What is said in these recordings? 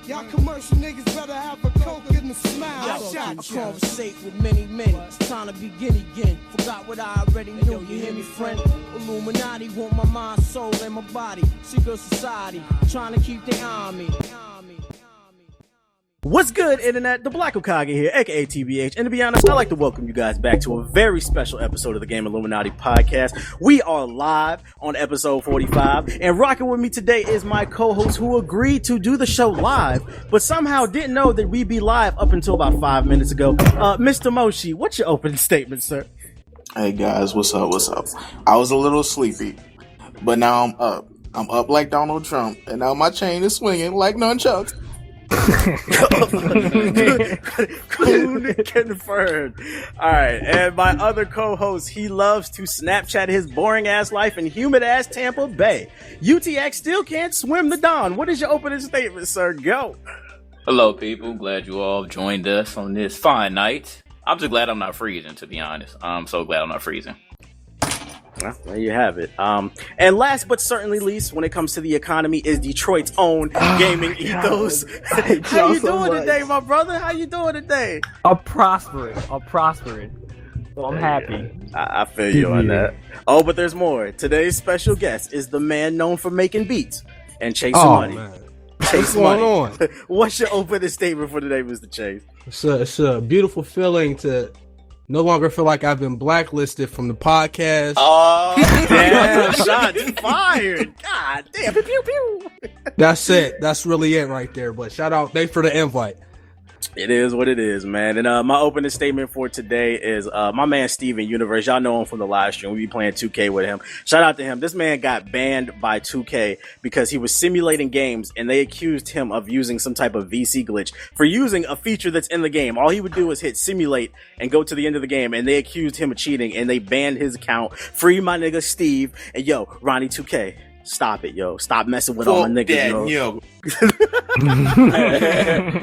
Y'all commercial niggas better have a coke and a smile. I conversate with many men. It's time to begin again. Forgot what I already knew. You hear me, friend? Illuminaughty want my mind, soul, and my body. Secret society trying to keep their eye on me. What's good, Internet? The Black Okage here, aka TBH. And to be honest, I'd like to welcome you guys back to a very special episode of the Game Illuminaughty podcast. We are live on episode 45, and rocking with me today is my co-host who agreed to do the show live, but somehow didn't know that we'd be live up until about 5 minutes ago. Mr. Moshi, what's your opening statement, sir? Hey guys, what's up? I was a little sleepy, but now I'm up. I'm up like Donald Trump, and now my chain is swinging like nunchucks. Confirmed. All right, and my other co-host, he loves to Snapchat his boring ass life in humid ass Tampa Bay. UTX still can't swim the Don. What is your opening statement, sir? Go. Hello, people. Glad you all joined us on this fine night. I'm just glad I'm not freezing, to be honest. I'm so glad I'm not freezing. Well, there you have it. And last but certainly least, when it comes to the economy, is Detroit's own gaming ethos. How you doing today, my brother? How you doing today? I'm prospering. So I'm happy. I feel you on that. Oh, but there's more. Today's special guest is the man known for making beats and chasing money. Man. Chase What's money. going on? What's your opening statement for today, Mr. Chase? It's a beautiful feeling to no longer feel like I've been blacklisted from the podcast. Oh, damn. Shots fired. God damn. Pew, pew, pew. That's it. That's really it right there. But shout out. Thanks for the invite. It is what it is, man. And my opening statement for today is my man Steven Universe. Y'all know him from the live stream. We be playing 2K with him. Shout out to him. This man got banned by 2K because he was simulating games, and they accused him of using some type of VC glitch for using a feature that's in the game. All he would do is hit simulate and go to the end of the game, and they accused him of cheating, and they banned his account. Free my nigga Steve. And yo, Ronnie 2K. Stop it, yo. Stop messing with all my niggas, yo.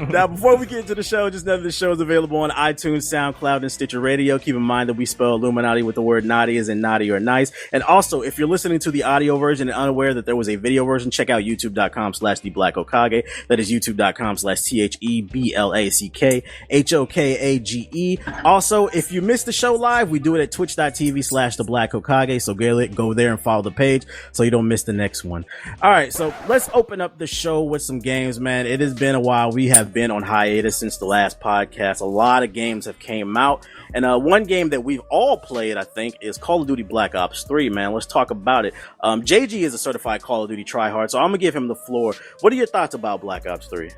Now, before we get into the show, just know that the show is available on iTunes, SoundCloud, and Stitcher Radio. Keep in mind that we spell Illuminaughty with the word naughty as in naughty or nice. And also, if you're listening to the audio version and unaware that there was a video version, check out youtube.com/TheBlackOkage. That is youtube.com/THEBLACKHOKAGE. Also, if you missed the show live, we do it at twitch.tv/TheBlackOkage. So go there and follow the page so you don't miss the next one. All right, so let's open up the show with some games, man. It has been a while. We have been on hiatus since the last podcast. A lot of games have came out, and one game that we've all played, I think, is Call of Duty Black Ops 3, man. Let's talk about it. JG is a certified Call of Duty tryhard, so I'm gonna give him the floor. What are your thoughts about Black Ops 3?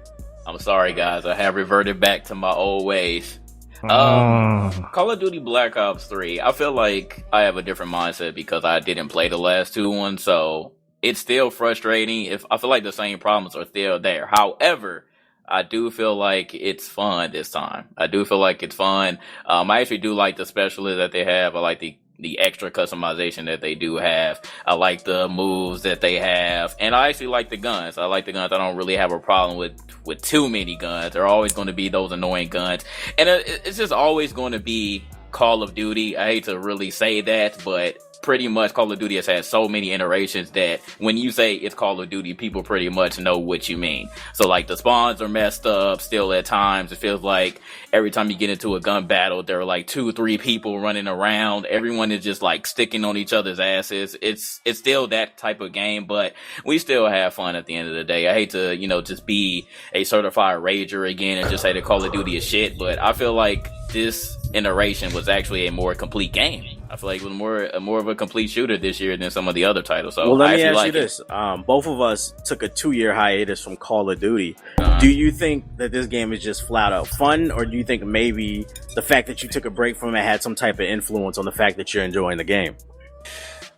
I'm sorry, guys. I have reverted back to my old ways. Call of Duty Black Ops 3, I feel like I have a different mindset because I didn't play the last two ones, so it's still frustrating. I feel like the same problems are still there. However, I do feel like it's fun this time. I actually do like the specialists that they have. I like the extra customization that they do have. I like the moves that they have. And I actually like the guns. I don't really have a problem with too many guns. There are always going to be those annoying guns. And it's just always going to be Call of Duty. I hate to really say that, but pretty much Call of Duty has had so many iterations that when you say it's Call of Duty, people pretty much know what you mean. So like the spawns are messed up still at times. It feels like every time you get into a gun battle, there are like 2-3 people running around. Everyone is just like sticking on each other's asses. It's still that type of game, but we still have fun at the end of the day. I hate to, just be a certified rager again and just say that Call of Duty is shit, but I feel like this iteration was actually a more complete game. I feel like it was more of a complete shooter this year than some of the other titles. So well, let me ask you this. Both of us took a 2-year hiatus from Call of Duty. Do you think that this game is just flat out fun, or do you think maybe the fact that you took a break from it had some type of influence on the fact that you're enjoying the game?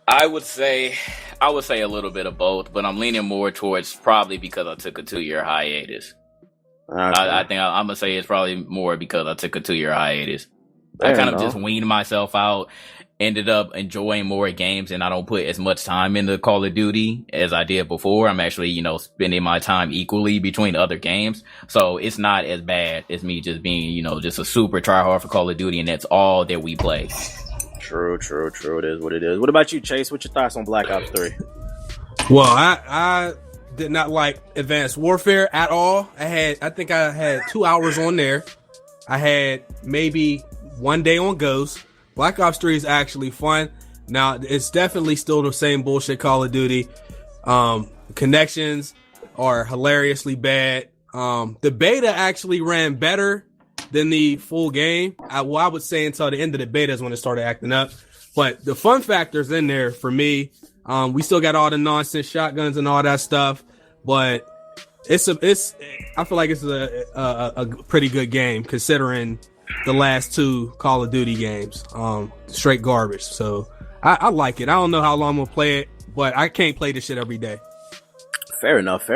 I would say a little bit of both, but I'm leaning more towards probably because I took a 2-year hiatus. Okay. I think I'm going to say it's probably more because I took a 2-year hiatus. I kind of just weaned myself out, ended up enjoying more games, and I don't put as much time into Call of Duty as I did before. I'm actually, spending my time equally between other games. So it's not as bad as me just being, just a super tryhard for Call of Duty, and that's all that we play. True. It is what it is. What about you, Chase? What's your thoughts on Black Ops 3? Well, I did not like Advanced Warfare at all. I think I had 2 hours on there. I had maybe 1 day on Ghost. Black Ops 3 is actually fun. Now, it's definitely still the same bullshit Call of Duty. Connections are hilariously bad. The beta actually ran better than the full game. I would say until the end of the beta is when it started acting up. But the fun factor's in there for me. We still got all the nonsense shotguns and all that stuff, but I feel like it's a pretty good game considering the last 2 Call of Duty games. Straight garbage. So I like it. I don't know how long I'm gonna play it, but I can't play this shit every day. Fair enough.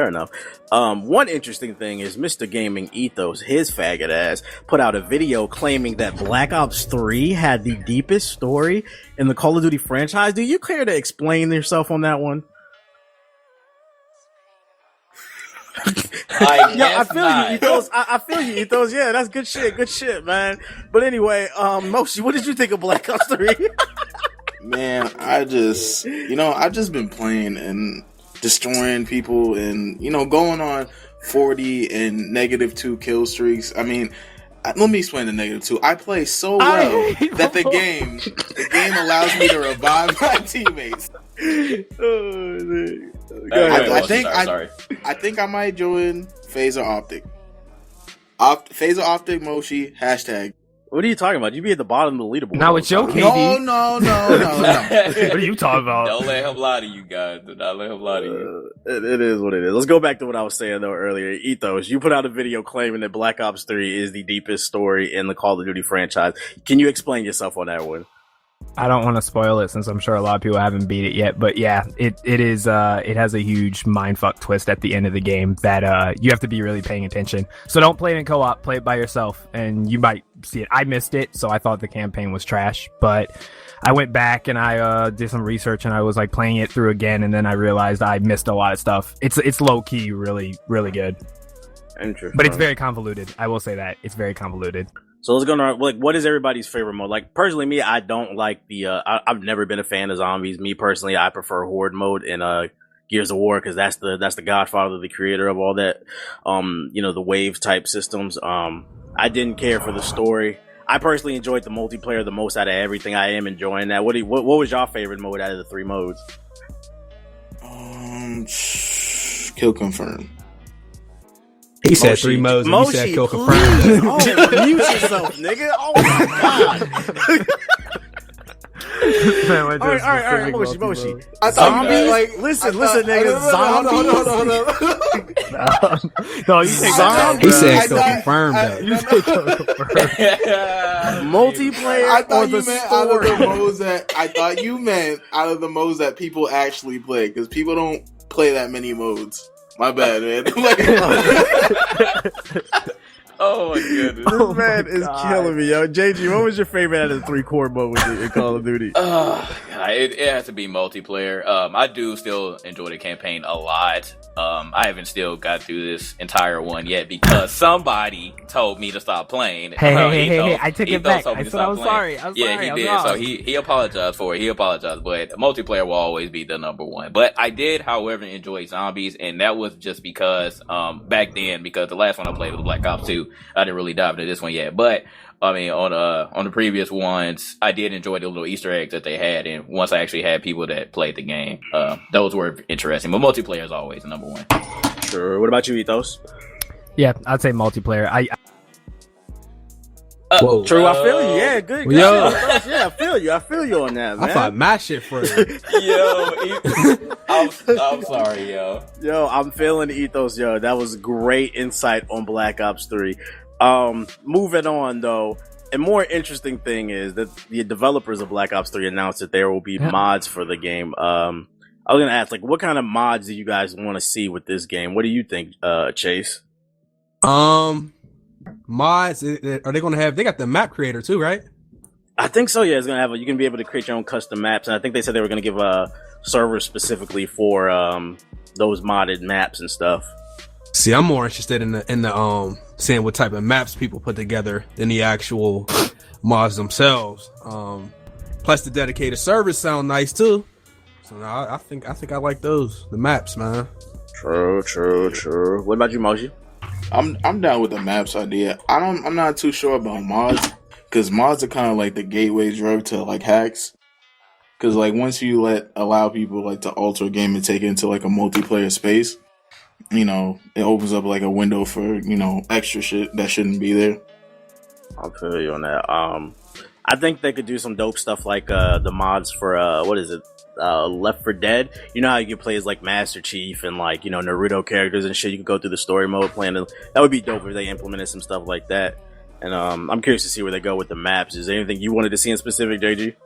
One interesting thing is Mr. Gaming Ethos, his faggot ass, put out a video claiming that Black Ops 3 had the deepest story in the Call of Duty franchise. Do you care to explain yourself on that one? I feel you, Ethos. I feel you, Ethos. Yeah, that's good shit, man. But anyway, Moshi, what did you think of Black Ops 3? Man, I just been playing and destroying people and, going on 40 and -2 kill streaks. I mean, let me explain the -2. I play so well that the game allows me to revive my teammates. I think I might join Phaser Optic. Phaser Optic Moshi, hashtag. What are you talking about? You be at the bottom of the leaderboard. Now it's your KD. No. What are you talking about? Don't let him lie to you guys. Do not let him lie to you. It is what it is. Let's go back to what I was saying though earlier. Ethos, you put out a video claiming that Black Ops 3 is the deepest story in the Call of Duty franchise. Can you explain yourself on that one? I don't want to spoil it since I'm sure a lot of people haven't beat it yet, but yeah, it is it has a huge mindfuck twist at the end of the game that you have to be really paying attention. So don't play it in co-op, play it by yourself and you might see it. I missed it, so I thought the campaign was trash, but I went back and I did some research and I was like playing it through again, and then I realized I missed a lot of stuff. It's low key really good. Interesting. But it's very convoluted. I will say that. It's very convoluted. So let's go on, like, what is everybody's favorite mode? Like, personally, me, I don't like the, I've never been a fan of zombies. Me, personally, I prefer Horde mode in, Gears of War, because that's the godfather, the creator of all that, the wave type systems. I didn't care for the story. I personally enjoyed the multiplayer the most out of everything. I am enjoying that. What was your favorite mode out of the 3 modes? Kill confirm. He said 3 modes. And he said kill confirmed. Oh, mute yourself, nigga. Oh my god. Man, all right, Moshi. I thought zombies. Listen, nigga. Zombies. No, you say zombies. He said kill confirmed. You say kill confirmed. Multiplayer. I thought you meant out of the modes that out of the modes that people actually play, because people don't play that many modes. My bad, man. Oh my goodness. This man is killing me, yo. JG, what was your favorite out of the 3 core modes in Call of Duty? It has to be multiplayer. I do still enjoy the campaign a lot. I haven't still got through this entire one yet because somebody told me to stop playing. Hey, I took it back. I said I was sorry. Yeah, he did. So he apologized for it. He apologized, but multiplayer will always be the number one. But I did, however, enjoy zombies, and that was just because back then, because the last one I played was Black Ops 2. I didn't really dive into this one yet, but I mean, on the previous ones, I did enjoy the little Easter eggs that they had, and once I actually had people that played the game, those were interesting. But multiplayer is always the number one. Sure. What about you, Ethos? Yeah, I'd say multiplayer. Whoa. True, I feel you. Yeah, good. Yo. Yeah, I feel you on that, man. I thought my shit for you. Yo, I'm sorry, yo. Yo, I'm feeling Ethos, yo. That was great insight on Black Ops 3. Moving on, though, a more interesting thing is that the developers of Black Ops 3 announced that there will be mods for the game. I was going to ask, like, what kind of mods do you guys want to see with this game? What do you think, Chase? Mods, are they going to have, they got the map creator too, right? I think so, yeah. It's going to have, you can be able to create your own custom maps, and I think they said they were going to give servers specifically for those modded maps and stuff. See, I'm more interested in the seeing what type of maps people put together than the actual mods themselves. Plus the dedicated servers sound nice too. So no, I think I like those, the maps, man. True. What about you, Moshi? I'm down with the maps idea. I'm not too sure about mods, because mods are kind of like the gateway drug to like hacks. Because like once you allow people like to alter a game and take it into like a multiplayer space, you know, it opens up like a window for, you know, extra shit that shouldn't be there. I'll feel you on that. I think they could do some dope stuff like the mods for what is it? Left 4 Dead. You know how you can play as like Master Chief and like, you know, Naruto characters and shit. You can go through the story mode playing. That would be dope if they implemented some stuff like that. And I'm curious to see where they go with the maps. Is there anything you wanted to see in specific, JG?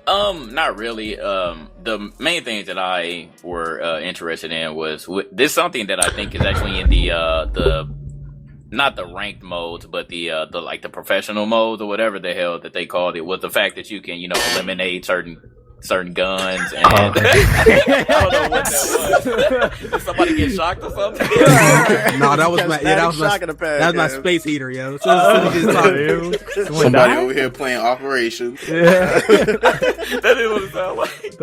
Not really. The main thing that I were interested in was this something that I think is actually in the not the ranked modes, but the like the professional modes or whatever the hell that they called it, was the fact that you can, you know, eliminate certain guns and I don't know what that was. Did somebody get shocked or something? No, that was my space heater, yo. Somebody over here playing Operations. That is what it sounds like.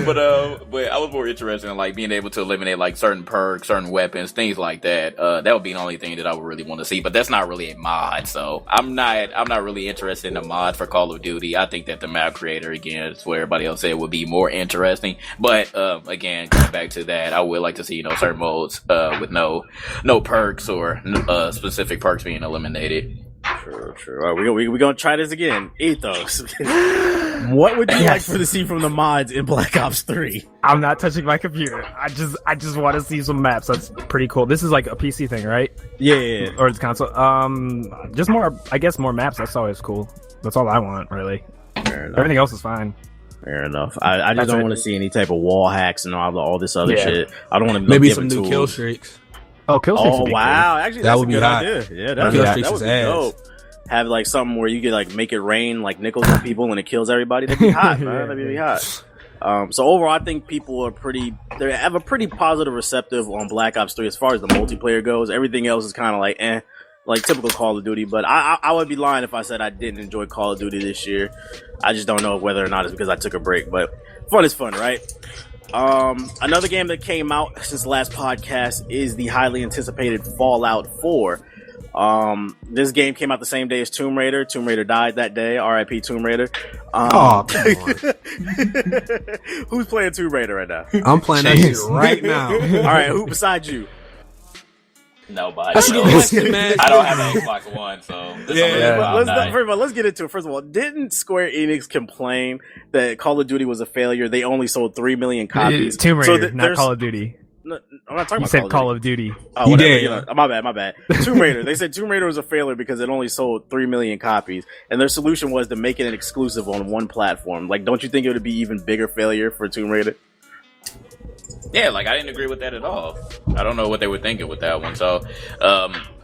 But I was more interested in like being able to eliminate like certain perks, certain weapons, things like that. That would be the only thing that I would really want to see. But that's not really a mod, so I'm not really interested in a mod for Call of Duty. I think that the map creator, again, is where everybody else said would be more interesting. But again, going back to that, I would like to see, you know, certain modes with no perks or specific perks being eliminated. True. All right, we're gonna try this again. Ethos. What would you like to see from the mods in Black Ops 3? I'm not touching my computer. I just want to see some maps. That's pretty cool. This is like a PC thing, right? Yeah. Or it's console. Just more. I guess more maps. That's always cool. That's all I want, really. Everything else is fine. Fair enough. I just don't want to see any type of wall hacks and all this other shit. I don't want to maybe some new kill streaks. Oh, kill streaks. Oh, wow. Actually, that's a good idea. Yeah, that would be dope. Have like something where you could like make it rain like nickels on people when it kills everybody. That'd be hot, man. That'd be hot. So overall, I think people are they have a pretty positive receptive on Black Ops 3 as far as the multiplayer goes. Everything else is kind of like like typical Call of Duty. But I would be lying if I said I didn't enjoy Call of Duty this year. I just don't know whether or not it's because I took a break. But fun is fun, right? Another game that came out since the last podcast is the highly anticipated Fallout 4. This game came out the same day as Tomb Raider. Tomb Raider died that day. R.I.P. Tomb Raider. Come on. Who's playing Tomb Raider right now? I'm playing that shit right now. All right, who besides you? Nobody. I don't have an Xbox One, so let's get into it. First of all, didn't Square Enix complain that Call of Duty was a failure? They only sold 3 million copies. Tomb Raider, not Call of Duty. No, I'm not talking you about said Call of Duty. Oh, whatever. You know, my bad. Tomb Raider. They said Tomb Raider was a failure because it only sold 3 million copies, and their solution was to make it an exclusive on one platform. Like, don't you think it would be even bigger failure for Tomb Raider? Yeah, like I didn't agree with that at all. I don't know what they were thinking with that one. So,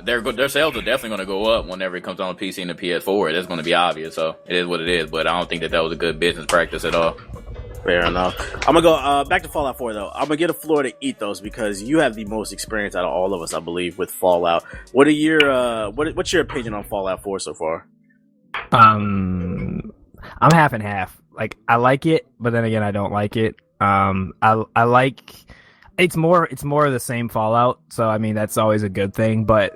their sales are definitely going to go up whenever it comes on the PC and the PS4. That's going to be obvious. So it is what it is. But I don't think that was a good business practice at all. Fair enough. I'm gonna go back to Fallout 4 though. I'm gonna get a floor to Ethos because you have the most experience out of all of us, I believe, with Fallout. What are your what's your opinion on Fallout 4 so far? I'm half and half. Like I like it, but then again I don't like it. I like it's more of the same Fallout, so I mean that's always a good thing. But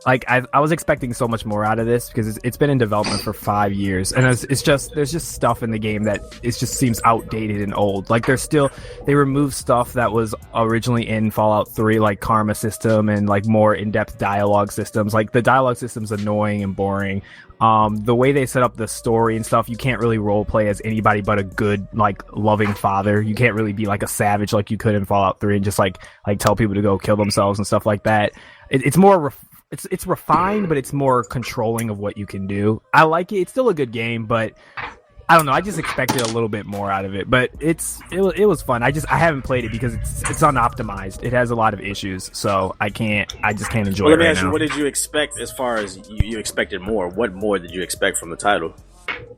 like I was expecting so much more out of this because it's been in development for 5 years, and it's just there's just stuff in the game that it just seems outdated and old. Like they removed stuff that was originally in Fallout 3, like karma system and like more in-depth dialogue systems. Like the dialogue system's annoying and boring. The way they set up the story and stuff, you can't really role play as anybody but a good, like, loving father. You can't really be like a savage like you could in Fallout 3 and just like tell people to go kill themselves and stuff like that. It's more it's refined, but it's more controlling of what you can do. I like it. It's still a good game, but I don't know. I just expected a little bit more out of it, but it was fun. I haven't played it because it's unoptimized. It has a lot of issues, so I just can't enjoy it. Let me right ask you, now. what did you expect as far as you expected more? What more did you expect from the title?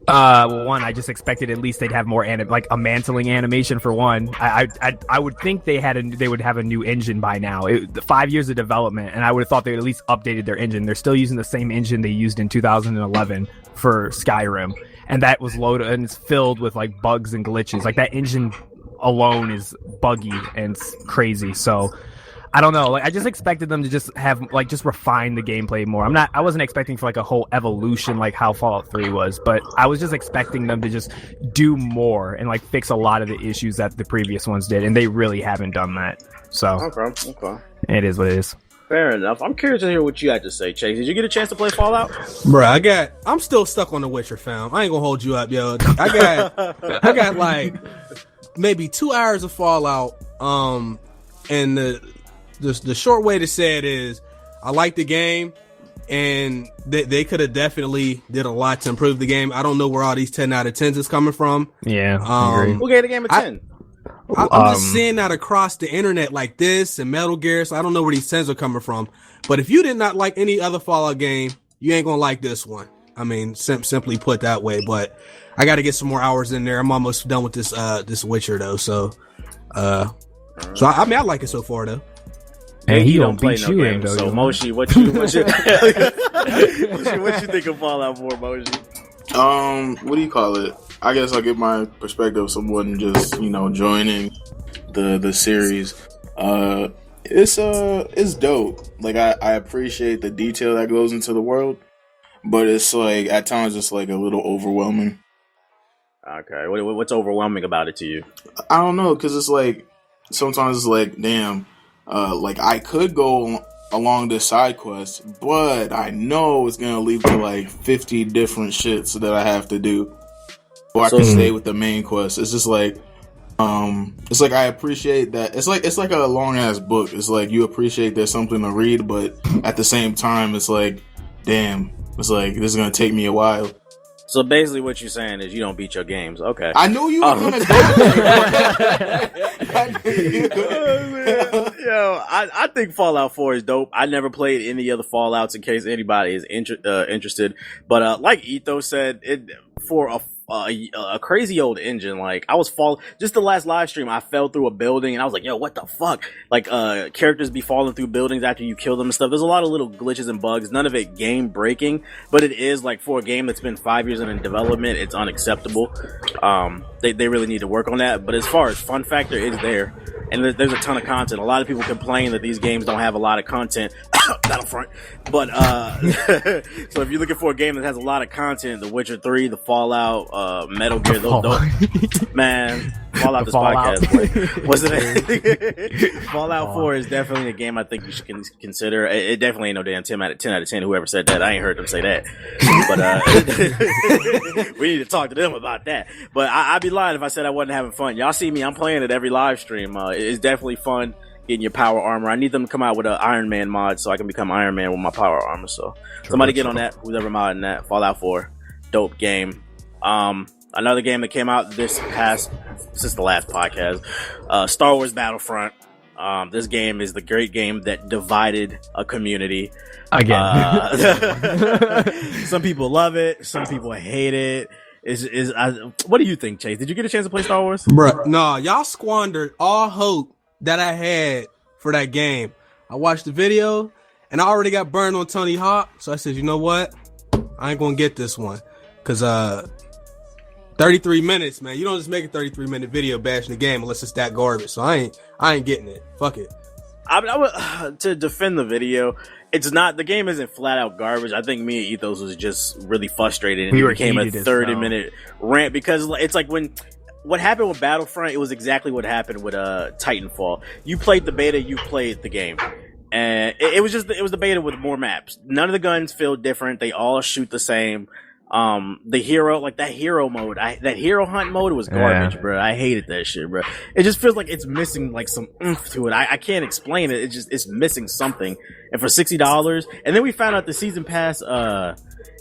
Well, one, I just expected at least they'd have more like a mantling animation for one. I would think they would have a new engine by now. 5 years of development, and I would have thought they would at least updated their engine. They're still using the same engine they used in 2011 for Skyrim. And that was loaded and it's filled with like bugs and glitches. Like that engine alone is buggy and it's crazy. So I don't know. Like, I just expected them to just have like just refine the gameplay more. I wasn't expecting for like a whole evolution like how Fallout 3 was, but I was just expecting them to just do more and like fix a lot of the issues that the previous ones did, and they really haven't done that. So Okay. It is what it is. Fair enough. I'm curious to hear what you had to say, Chase. Did you get a chance to play Fallout? Bruh, I'm still stuck on The Witcher, fam. I ain't gonna hold you up, yo. I got like maybe 2 hours of Fallout. And the short way to say it is, I like the game, and they could have definitely did a lot to improve the game. I don't know where all these 10 out of 10s is coming from. Yeah, I agree. Who gave the game a 10? I'm just seeing that across the internet like this and Metal Gear, so I don't know where these 10s are coming from. But if you did not like any other Fallout game, you ain't gonna like this one. I mean, simply put that way. But I got to get some more hours in there. I'm almost done with this Witcher though. So I mean, I like it so far though. And he don't play beat no you games. in, though. So Moshi, what you what you think of Fallout 4, Moshi? What do you call it? I guess I'll give my perspective of someone just, joining the series. It's dope. Like I appreciate the detail that goes into the world, but it's like at times it's like a little overwhelming. Okay, what's overwhelming about it to you? I don't know, because it's like sometimes it's like, damn, like I could go along this side quest, but I know it's gonna lead to like 50 different shits that I have to do, or I can stay with the main quest. It's just like, it's like I appreciate that. It's like a long ass book. It's like you appreciate there's something to read, but at the same time, it's like, damn, it's like this is gonna take me a while. So basically, what you're saying is you don't beat your games. Okay. I knew you were gonna go there. Yo, I think Fallout 4 is dope. I never played any other Fallouts in case anybody is interested. But like Ethos said, for a crazy old engine, like I was just the last live stream, I fell through a building and I was like, yo, what the fuck? Like characters be falling through buildings after you kill them and stuff. There's a lot of little glitches and bugs, none of it game breaking, but it is like for a game that's been 5 years in development, it's unacceptable. They really need to work on that. But as far as fun factor, it's there, and there's a ton of content. A lot of people complain that these games don't have a lot of content. Battlefront, but so if you're looking for a game that has a lot of content, The Witcher 3, the Fallout, Metal Gear, those man, Fallout this podcast, boy. What's it? Fallout 4 is definitely a game I think you should consider. It definitely ain't no damn 10 out of 10. Whoever said that, I ain't heard them say that, but we need to talk to them about that. But I'd be lying if I said I wasn't having fun. Y'all see me, I'm playing it every live stream. It's definitely fun. Getting your power armor. I need them to come out with an Iron Man mod so I can become Iron Man with my power armor. So somebody get on that. Who's ever modding that? Fallout 4, dope game. Another game that came out since the last podcast, Star Wars Battlefront. This game is the great game that divided a community. Again. Some people love it. Some people hate it. What do you think, Chase? Did you get a chance to play Star Wars? Bruh, nah, y'all squandered all hope that I had for that game. I watched the video and I already got burned on Tony Hawk, so I said, you know what, I ain't gonna get this one, because 33 minutes, man, you don't just make a 33-minute video bashing the game unless it's that garbage. So I ain't getting it. Fuck it. I would, to defend the video, it's not, the game isn't flat out garbage. I think me and Ethos was just really frustrated, and it became a 30-minute rant, because it's like what happened with Battlefront, it was exactly what happened with Titanfall. You played the beta, you played the game. And it was the beta with more maps. None of the guns feel different. They all shoot the same. The hero, like that hero mode, that hero hunt mode was garbage, bro. I hated that shit, bro. It just feels like it's missing like some oomph to it. I can't explain it. It's missing something. And for $60, and then we found out the season pass,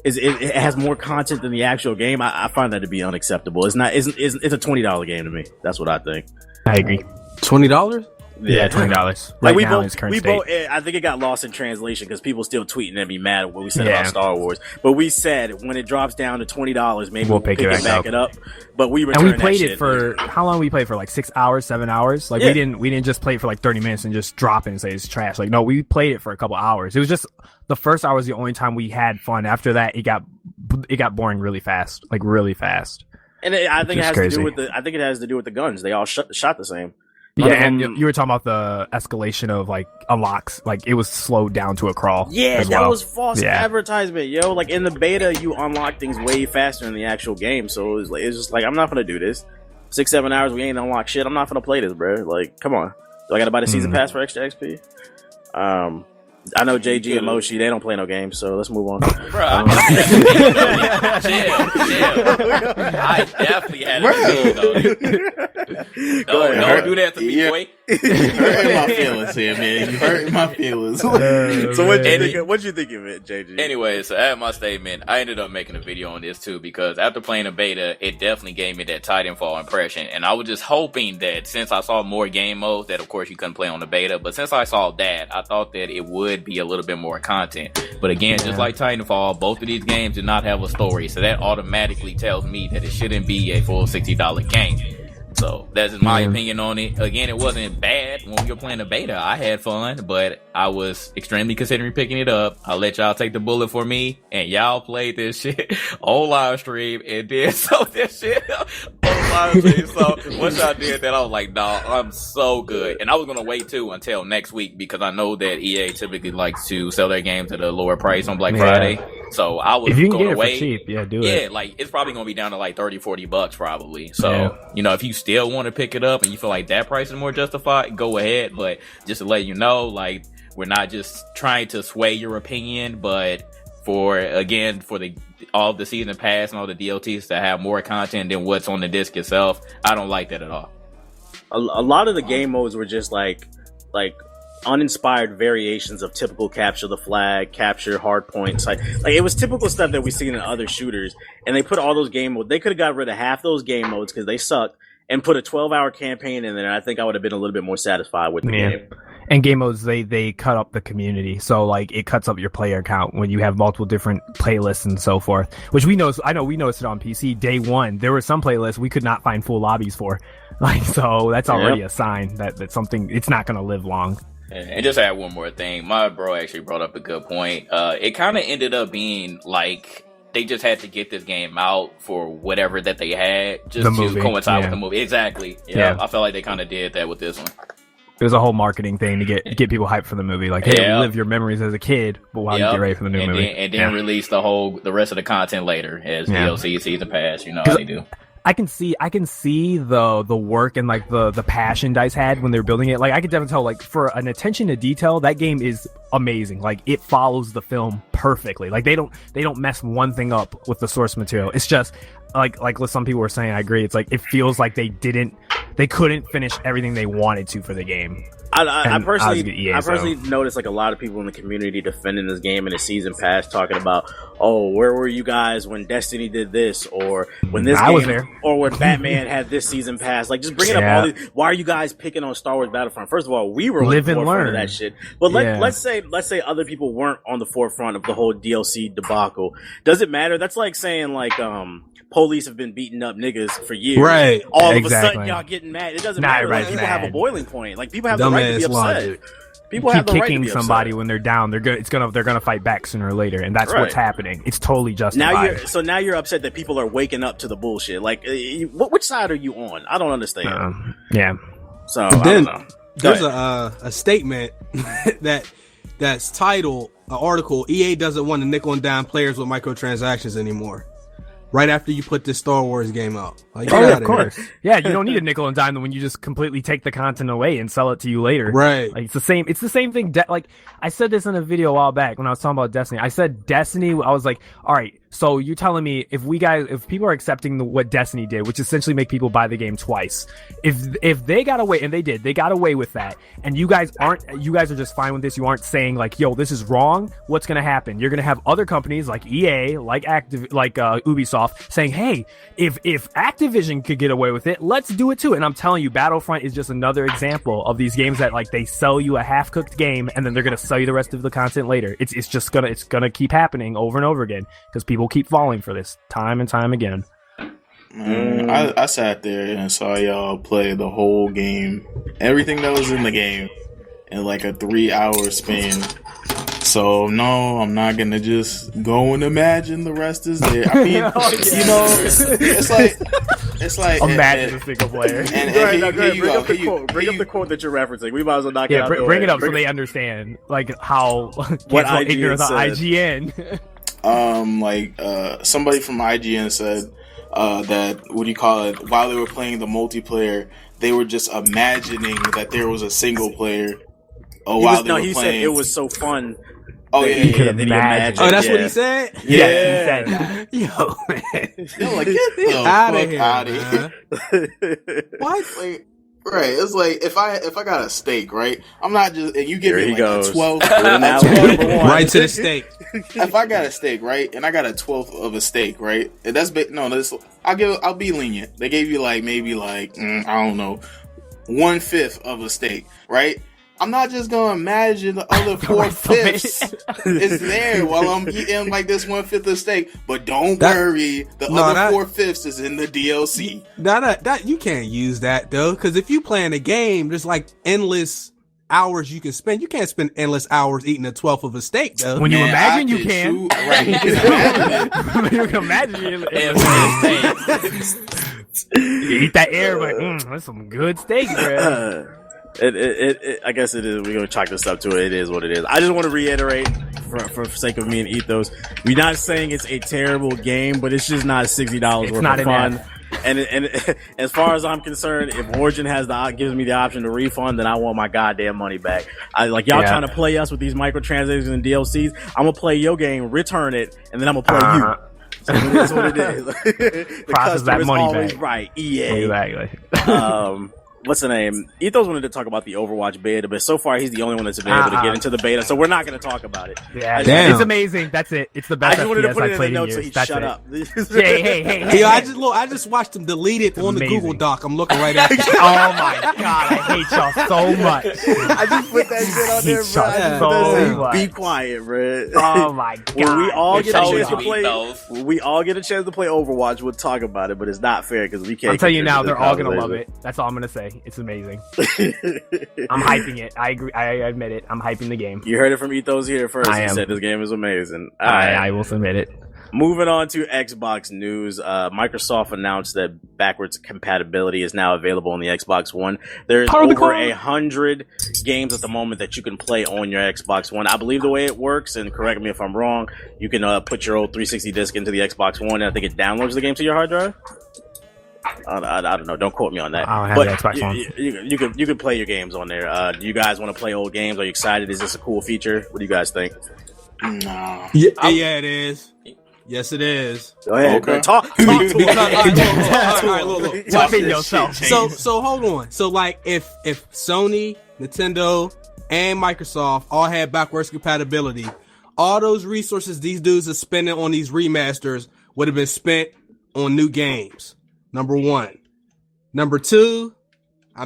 it has more content than the actual game. I find that to be unacceptable. It's a $20 game to me. That's what I think. I agree. $20? Yeah, $20. Like we both. I think it got lost in translation because people still tweeting and be mad at what we said about Star Wars. But we said when it drops down to $20, maybe we'll pick it back up. But we played it for how long? We played for like 6 hours, 7 hours. Like we didn't just play it for like 30 minutes and just drop it and say it's trash. Like no, we played it for a couple hours. It was just the first hour was the only time we had fun. After that, it got boring really fast, like really fast. And I think it has to do with the guns. They all shot the same. Yeah, and you were talking about the escalation of like unlocks, like it was slowed down to a crawl. Yeah, as that well. was false advertisement, yo. Like in the beta, you unlock things way faster in the actual game. So it's just like I'm not gonna do this. 6-7 hours, we ain't unlocked shit. I'm not gonna play this, bro. Like, come on. Do I gotta buy the season pass for extra XP? I know JG and Moshi, they don't play no games, so let's move on. Bro, I definitely had a don't do that to me, boy. You hurting my feelings here, man. You hurting my feelings. So what you think of it, JG? Anyway, so I had my statement. I ended up making a video on this too because after playing the beta, it definitely gave me that Titanfall impression. And I was just hoping that since I saw more game modes that of course you couldn't play on the beta, but since I saw that, I thought that it would be a little bit more content. But again, just like Titanfall, both of these games did not have a story, so that automatically tells me that it shouldn't be a full $60 game. So that's just my opinion on it. Again, it wasn't bad when we were playing the beta. I had fun, but I was extremely considering picking it up. I'll let y'all take the bullet for me, and y'all played this shit on live stream and did so this shit on live stream. So once y'all did that, I was like, nah, I'm so good. And I was gonna wait too until next week because I know that EA typically likes to sell their games at a lower price on Black Friday. So I was if you can gonna get it wait. for cheap, do it. Yeah, like it's probably gonna be down to like $30-$40 probably. So you know, if you still want to pick it up and you feel like that price is more justified, go ahead. But just to let you know, like we're not just trying to sway your opinion, but for all the season pass and all the DLTs to have more content than what's on the disc itself, I don't like that at all. A lot of the game modes were just like uninspired variations of typical capture the flag, capture hard points. Like it was typical stuff that we've seen in other shooters, and they put all those game modes. They could have got rid of half those game modes because they suck, and put a 12-hour campaign in there. And I think I would have been a little bit more satisfied with the game. And game modes, they cut up the community, so like it cuts up your player count when you have multiple different playlists and so forth. Which we noticed it on PC day one. There were some playlists we could not find full lobbies for, like so that's already a sign that something it's not going to live long. And just add one more thing. My bro actually brought up a good point. It kind of ended up being like they just had to get this game out for whatever that they had just to coincide with the movie. Exactly. Yeah. I felt like they kind of did that with this one. It was a whole marketing thing to get people hyped for the movie. Like, hey, live your memories as a kid, but while you get ready for the new movie. Then release the rest of the content later as DLC, season pass. You know how they do. I can see the work and like the passion DICE had when they were building it. Like I could definitely tell, like for an attention to detail, that game is amazing. Like it follows the film perfectly. Like they don't mess one thing up with the source material. It's just like some people were saying, I agree. It's like it feels like they couldn't finish everything they wanted to for the game. I personally noticed like a lot of people in the community defending this game in the season pass, talking about, oh, where were you guys when Destiny did this, or when this game, was there, or when Batman had this season pass. Like just bringing up all these. Why are you guys picking on Star Wars Battlefront? First of all, we were on the forefront of that shit. But let's say other people weren't on the forefront of the whole DLC debacle. Does it matter? That's like saying like police have been beating up niggas for years. Right. All of a sudden, y'all getting mad. It doesn't matter. Like, people have a boiling point. Like people have the right to be upset. Logic. People have the right to be kicking somebody when they're down. They're gonna fight back sooner or later, and that's what's happening. It's totally justified. Now you're upset that people are waking up to the bullshit. Like, which side are you on? I don't understand. So then there's a statement that's titled an article. EA doesn't want to nickel and dime players with microtransactions anymore. Right after you put this Star Wars game out. Like, of course. Yeah, you don't need a nickel and dime when you just completely take the content away and sell it to you later. Right. Like, it's the same thing. Like, I said this in a video a while back when I was talking about Destiny. I said Destiny, I was like, all right, so you're telling me if people are accepting what Destiny did, which essentially make people buy the game twice, if they got away, and they got away with that, and you guys are just fine with this, you aren't saying like, yo, this is wrong, what's gonna happen? You're gonna have other companies like EA, like Ubisoft saying, hey, if Activision could get away with it, let's do it too. And I'm telling you, Battlefront is just another example of these games that like they sell you a half-cooked game and then they're gonna sell you the rest of the content later. It's gonna keep happening over and over again because people keep falling for this time and time again. I sat there and saw y'all play the whole game, everything that was in the game, in like a 3-hour span. So no, I'm not gonna just go and imagine the rest is there. I mean, it's like it's like imagine a single player. And Go ahead, bring up the quote that you're referencing. We might as well knock it out. Bring it up so they understand like how what ignorant IGN IGN. Somebody from IGN said that while they were playing the multiplayer, they were just imagining that there was a single player. He said it was so fun. Oh yeah, he could imagine. Oh, that's what he said. Yeah, he said that. Yo, man, Yo, like get the fuck out of here. What? Like, right? It's like if I got a steak, right? I'm not just and you give Here me he like goes. a 12. right to the steak. If I got a steak, right, and I got a 12th of a steak, right, and I'll be lenient. They gave you maybe I don't know, 1/5 of a steak, right? I'm not just gonna imagine the other 4/5 is there while I'm eating this 1/5 of steak. But don't worry, the other 4/5 is in the DLC. That you can't use that though, because if you playing a game, there's endless hours you can spend. You can't spend endless hours eating a 12th of a steak though. When you imagine, you can. Right? You can imagine. You can imagine. You eat that air, but that's some good steak, bro. I guess it is. We're gonna chalk this up to it. It is what it is. I just want to reiterate, for sake of me and Ethos, we're not saying it's a terrible game, but it's just not $60 worth of fun. And as far as I'm concerned, if Origin gives me the option to refund, then I want my goddamn money back. Trying to play us with these microtransactions and DLCs. I'm gonna play your game, return it, and then I'm gonna play you. So it is what it is. The process that money always back. Right, EA. Exactly. What's the name? Ethos wanted to talk about the Overwatch beta, but so far he's the only one that's been able to get into the beta, so we're not going to talk about it. Yeah, damn. It's amazing. That's it. It's the best. I just wanted to put it in the played notes so years. he That's shut it. up. Hey. I just watched them delete it on the amazing. Google Doc. I'm looking right at it. Oh my god, I hate y'all so much. I just put that shit on there, bro. I just put that saying, be quiet, bro. Oh my god. When we all get a told chance to you, play, Ethos. when we all get a chance to play Overwatch, we'll talk about it. But it's not fair because we can't. I'll tell you now, they're all gonna conversation. love it. That's all I'm gonna say. It's amazing. I'm hyping it. I agree. I admit it. I'm hyping the game. You heard it from Ethos here first. I He am. said this game is amazing. I will submit it. Moving on to Xbox news, Microsoft announced that backwards compatibility is now available on the Xbox One. There's over 100 games at the moment that you can play on your Xbox One. I believe the way it works, and correct me if I'm wrong, you can put your old 360 disc into the Xbox One, and I think it downloads the game to your hard drive. I don't know. Don't quote me on that. I don't have but the Xbox One. You can play your games on there. Do you guys want to play old games? Are you excited? Is this a cool feature? What do you guys think? No. Yeah, it is. Yes, it is. Go ahead. Okay. Talk to us. All right, look. Talk in yourself. So hold on. So if Sony, Nintendo, and Microsoft all had backwards compatibility, all those resources these dudes are spending on these remasters would have been spent on new games. Number one. Number two, I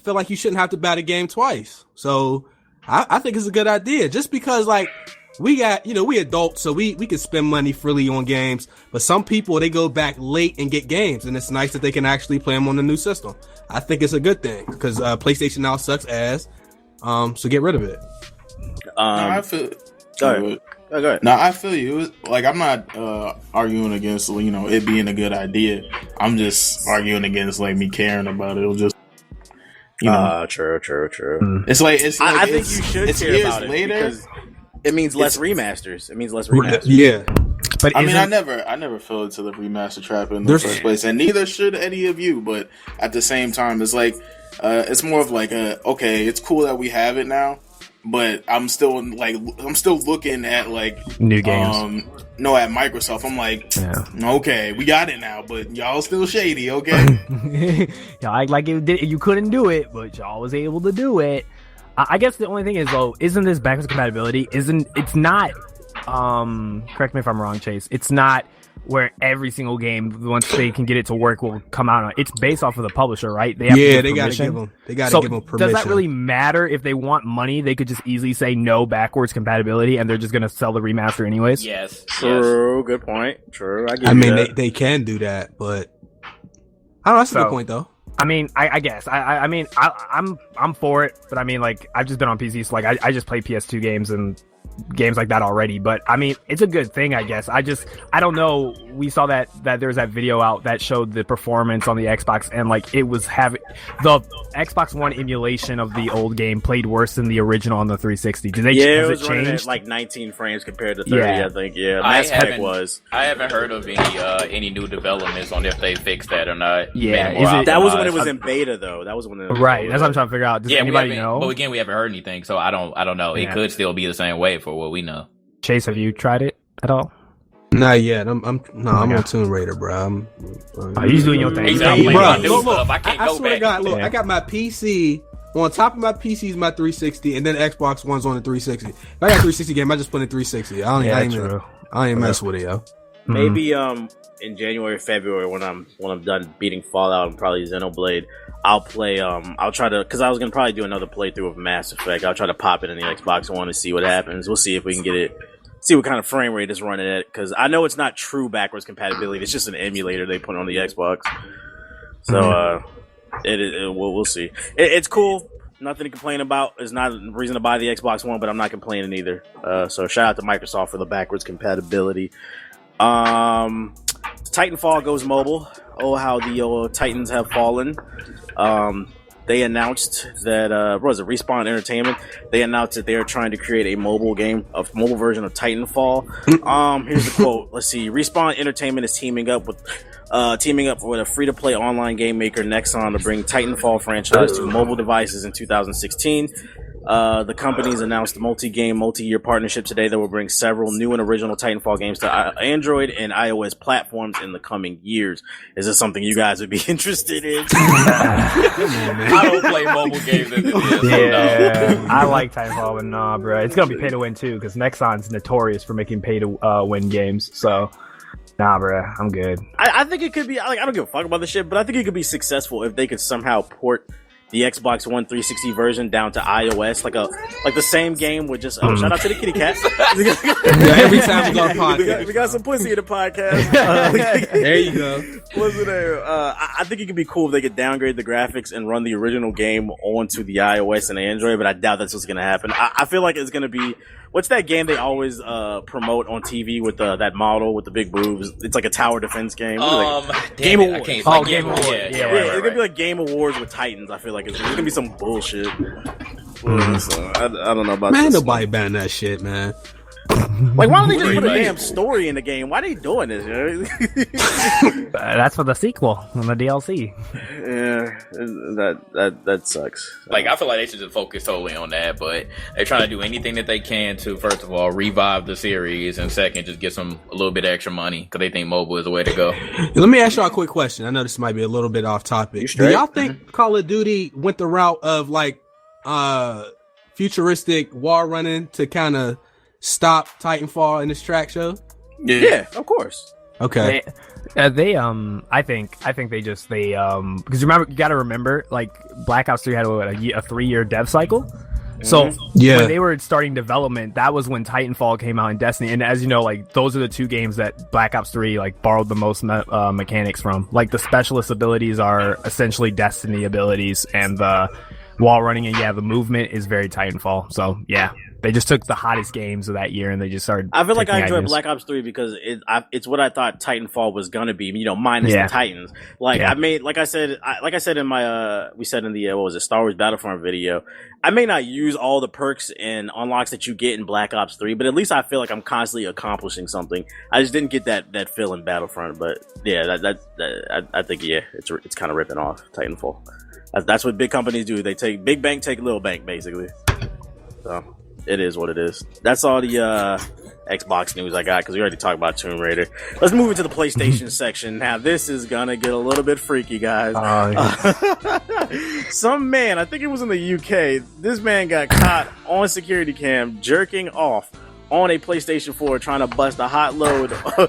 feel like you shouldn't have to buy the game twice. So I think it's a good idea. Just because we adults, so we can spend money freely on games, but some people, they go back late and get games, and it's nice that they can actually play them on the new system. I think it's a good thing because PlayStation now sucks ass. So get rid of it. I feel. Go ahead. Go ahead. No, I feel you. I'm not arguing against it being a good idea. I'm just arguing against me caring about it. It'll just True. It's I think you should it's care years about it later. because it means less remasters. It means less remasters. Yeah. But I never fell into the remaster trap in the first place, and neither should any of you. But at the same time, it's it's more of okay, it's cool that we have it now, but I'm still looking at new games. No, at Microsoft, I'm okay, we got it now, but y'all still shady, okay? Y'all act like you couldn't do it, but y'all was able to do it. I guess the only thing is though, isn't this backwards compatibility? It's not. Correct me if I'm wrong, Chase. It's not where every single game, once they can get it to work, will come out on. It's based off of the publisher, right? They gotta give them. They gotta give them permission. Does that really matter? If they want money, they could just easily say no backwards compatibility, and they're just gonna sell the remaster anyways. Yes. True. Good point. True. They can do that, but I don't know. That's a good point, though. I mean, I guess. I'm for it, but I've just been on PC, so I just play PS2 games, and games like that already. But I mean, it's a good thing, I guess. I don't know. We saw that there's that video out that showed the performance on the Xbox, and like it was having the Xbox One emulation of the old game played worse than the original on the 360. Did they? Yeah, has it was running at changed? like 19 frames compared to 30. Yeah. I think. Yeah, Mass Effect was. I haven't heard of any new developments on if they fixed that or not. Yeah, Made it more That was when optimized. it was in beta, though. That was when it was Right. That's what I'm trying to figure out. Does anybody know? But again, we haven't heard anything, so I don't know. It Yeah. could still be the same way for what we know. Chase, have you tried it at all? Not yet. I'm on Tomb Raider, bro. Oh, you doing your thing. He's You out got- playing Bro, my new stuff. I can't I go swear to back. God, look, Yeah. I got my PC. On top of my PC is my 360, and then Xbox One's on the 360. If I got a 360 game, I just put in 360. I ain't mess with it, yo. Maybe in January, February when I'm done beating Fallout and probably Xenoblade, I'll play I'll try to, because I was gonna probably do another playthrough of Mass Effect. I'll try to pop it in the Xbox One and see what happens. We'll see if we can get it, see what kind of frame rate it's running at, because I know it's not true backwards compatibility. It's just an emulator they put on the Xbox. So we'll see. It's cool. Nothing to complain about. It's not a reason to buy the Xbox One, but I'm not complaining either. So shout out to Microsoft for the backwards compatibility. Titanfall goes mobile. Oh, how the Titans have fallen. They announced that what was it? Respawn Entertainment. They announced that they are trying to create a mobile game, a mobile version of Titanfall. Here's the quote. Let's see. Respawn Entertainment is teaming up with a free-to-play online game maker Nexon to bring Titanfall franchise to mobile devices in 2016. The companies announced a multi-year partnership today that will bring several new and original Titanfall games to Android and iOS platforms in the coming years. Is this something you guys would be interested in? I don't play mobile games as it is. Yeah, I like Titanfall, but nah, bro. It's gonna be pay to win too, because Nexon's notorious for making pay to win games. So, nah, bro, I'm good. I think it could be, like, I don't give a fuck about this shit, but I think it could be successful if they could somehow port the Xbox One 360 version down to iOS, like the same game with just shout out to the kitty cat. Every time we go on podcast, we got some pussy in the podcast. there you go. What's it there? I think it could be cool if they could downgrade the graphics and run the original game onto the iOS and Android, but I doubt that's what's going to happen. I feel like it's going to be, what's that game they always promote on TV with that model with the big boobs? It's like a tower defense game. Game Awards. Game Awards. Awards. Yeah, It's going to be like Game Awards with Titans. I feel like it's going to be some bullshit. So, I don't know about Man, this. nobody ban that shit, man. Like, why don't they just put a damn story in the game? Why are they doing this? That's for the sequel and the DLC. Yeah, that sucks. Like, I feel like they should just focus totally on that, but they're trying to do anything that they can to, first of all, revive the series, and second, just get some a little bit of extra money because they think mobile is the way to go. Let me ask y'all a quick question. I know this might be a little bit off topic. Do y'all think Call of Duty went the route of like futuristic wall running to kind of stop Titanfall in this track show? Yeah, of course. Okay. I think because remember, you got to remember, like Black Ops 3 had a 3-year dev cycle. So Yeah. when they were starting development, that was when Titanfall came out in Destiny. And as you know, like those are the two games that Black Ops 3 like borrowed the most mechanics from. Like the specialist abilities are essentially Destiny abilities, and the wall running and the movement is very Titanfall. So yeah, they just took the hottest games of that year and they just started. I feel like I taking enjoyed ideas. Black Ops 3 because it's what I thought Titanfall was gonna be, minus Yeah. the Titans. Like Yeah. I made, like I said in my we said in the what was it, Star Wars Battlefront video. I may not use all the perks and unlocks that you get in Black Ops 3, but at least I feel like I'm constantly accomplishing something. I just didn't get that feel in Battlefront, but yeah, I think it's kind of ripping off Titanfall. That's what big companies do. They take big bank, take little bank, basically. So it is what it is. That's all the Xbox news I got because we already talked about Tomb Raider. Let's move into the PlayStation section. Now this is gonna get a little bit freaky, guys. Some man, I think it was in the UK, this man got caught on security cam jerking off on a PlayStation 4 trying to bust a hot load onto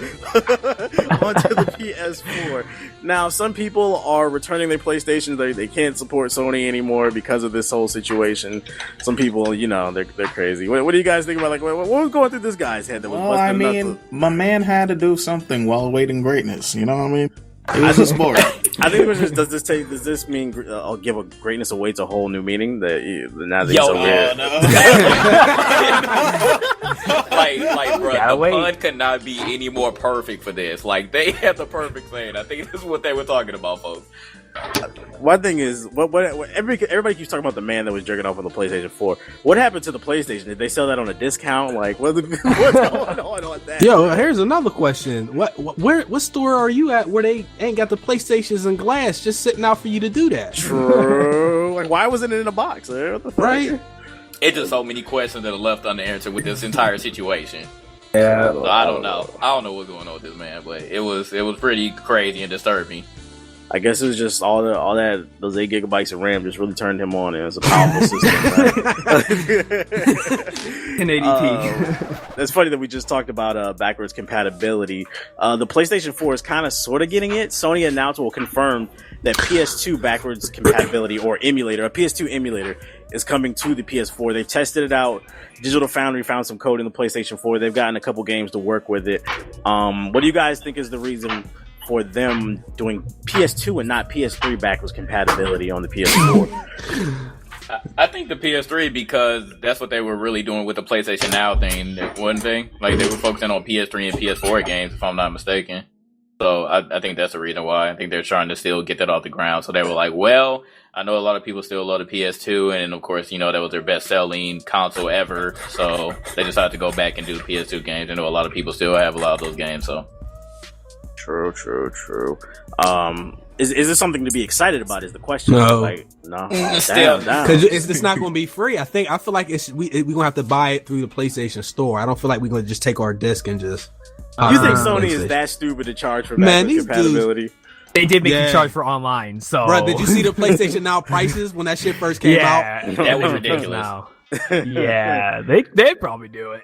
the PS4. Now, some people are returning their PlayStations. They can't support Sony anymore because of this whole situation. Some people, they're crazy. What do you guys think about, like, what was going through this guy's head that was Well, busting I mean, my man had to do something while awaiting greatness. You know what I mean? It was a sport. I think it was just, does this mean I'll give a greatness awaits a whole new meaning? Now that he's so weird. gotta wait. pun could not be any more perfect for this. Like, they had the perfect saying. I think this is what they were talking about, folks. One thing is, everybody keeps talking about the man that was jerking off on the PlayStation 4. What happened to the PlayStation? Did they sell that on a discount? Like, what's going on with that? Yo, here's another question. What store are you at where they ain't got the PlayStations in glass just sitting out for you to do that? True. Like, why wasn't it in a box? What the fuck? Right? It's just so many questions that are left unanswered with this entire situation. Yeah. So I don't know. I don't know what's going on with this man, but it was pretty crazy and disturbing. I guess it was just those 8 gigabytes of RAM just really turned him on. And it's a powerful system. In ADP. It's funny that we just talked about backwards compatibility. The PlayStation 4 is kind of sort of getting it. Sony announced or confirmed that PS2 backwards compatibility or emulator, a PS2 emulator, is coming to the PS4. They've tested it out. Digital Foundry found some code in the PlayStation 4. They've gotten a couple games to work with it. What do you guys think is the reason for them doing PS2 and not PS3 backwards compatibility on the PS4? I think the PS3, because that's what they were really doing with the PlayStation Now thing, one thing. Like, they were focusing on PS3 and PS4 games, if I'm not mistaken. So I think that's the reason why. I think they're trying to still get that off the ground. So they were like, well, I know a lot of people still love the PS2, and of course, that was their best-selling console ever. So they decided to go back and do the PS2 games. I know a lot of people still have a lot of those games, so. True. Is this something to be excited about? Is the question? No. Like, no. Still, because it's not going to be free. I feel like we gonna have to buy it through the PlayStation Store. I don't feel like we're gonna just take our disc and just. You think Sony is that stupid to charge for backwards compatibility? Dudes, they did make you charge for online, so. Bro, did you see the PlayStation Now prices when that shit first came out? That was ridiculous. Yeah, they'd probably do it.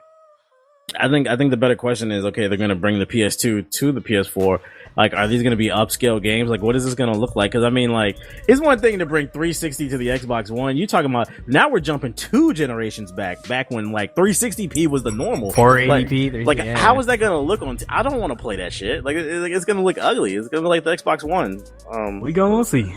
I think the better question is, okay, they're going to bring the PS2 to the PS4. Like, are these going to be upscale games? Like, what is this going to look like? Because, I mean, like, it's one thing to bring 360 to the Xbox One. You talking about, now we're jumping 2 generations back when, like, 360p was the normal. 480p. Like, how is that going to look on... I don't want to play that shit. Like, it's going to look ugly. It's going to look like the Xbox One. We gonna see.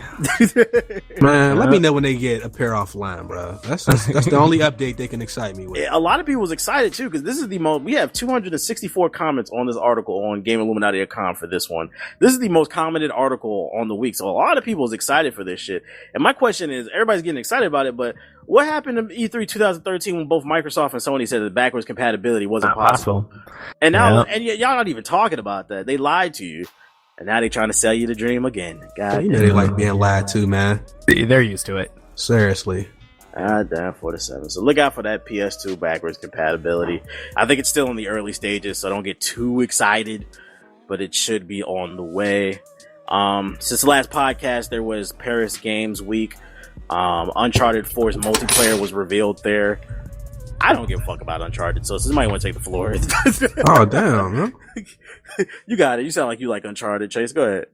Man, let me know when they get a pair offline, bro. That's the only update they can excite me with. A lot of people was excited, too, because this is the most... We have 264 comments on this article on GameIlluminati.com for this one. This is the most commented article on the week, so a lot of people is excited for this shit. And my question is, everybody's getting excited about it, but what happened to E3 2013 when both Microsoft and Sony said that backwards compatibility wasn't possible? And now, and y'all not even talking about that. They lied to you, and now they trying to sell you the dream again. God, you know they like being lied to, man. They're used to it. Seriously. Damn, 47. So look out for that PS2 backwards compatibility. I think it's still in the early stages, so don't get too excited, but it should be on the way. Since the last podcast, there was Paris Games Week. Uncharted 4's multiplayer was revealed there. I don't give a fuck about Uncharted, so somebody want to take the floor. Oh, damn, huh? You got it. You sound like you like Uncharted, Chase. Go ahead.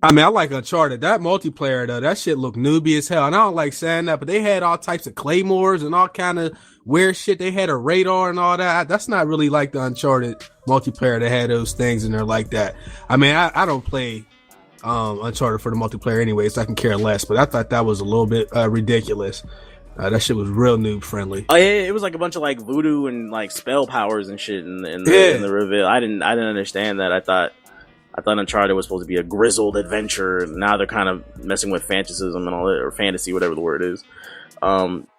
I mean, I like Uncharted. That multiplayer, though, that shit looked newbie as hell. And I don't like saying that, but they had all types of claymores and all kind of weird shit. They had a radar and all that. That's not really like the Uncharted multiplayer that had those things in there like that. I mean, I don't play Uncharted for the multiplayer anyway, so I can care less. But I thought that was a little bit ridiculous. That shit was real noob friendly. Oh yeah, it was like a bunch of like voodoo and like spell powers and shit in the reveal. I didn't understand that. I thought Uncharted was supposed to be a grizzled adventure, and now they're kind of messing with fantasism and all that, or fantasy, whatever the word is.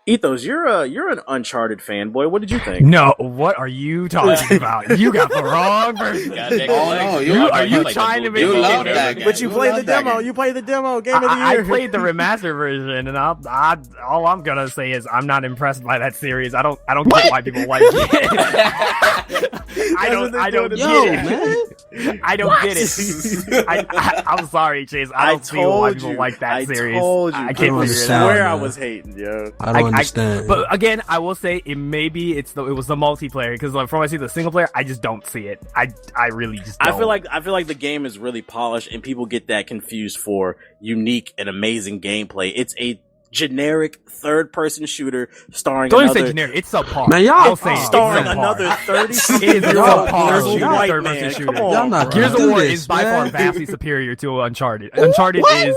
Ethos, you're an Uncharted fanboy. What did you think? No, what are you talking about? You got the wrong person. Are you trying to make me love that game. But you played the demo. You played the demo. Game of the year. I played the remastered version, and all I'm gonna say is I'm not impressed by that series. I don't get why people like it. I don't get it. I don't get it. I'm sorry, Chase. I don't see why people like that series. I can't figure it out. Swear I was hating, yo. I don't understand. But again, I will say it was the multiplayer, because like from what I see the single player, I just don't see it. I really just don't. I feel like the game is really polished, and people get that confused for unique and amazing gameplay. It's a generic third-person shooter starring Don't even say another generic. It's subpar. Man, y'all- I'll say it. It's starring subpar. another It 30 is year old subpar shooter, white white man. man. Shooter. Come on, Y'all not bro. Gears of do War this, is by man. far vastly superior to Uncharted. Uncharted is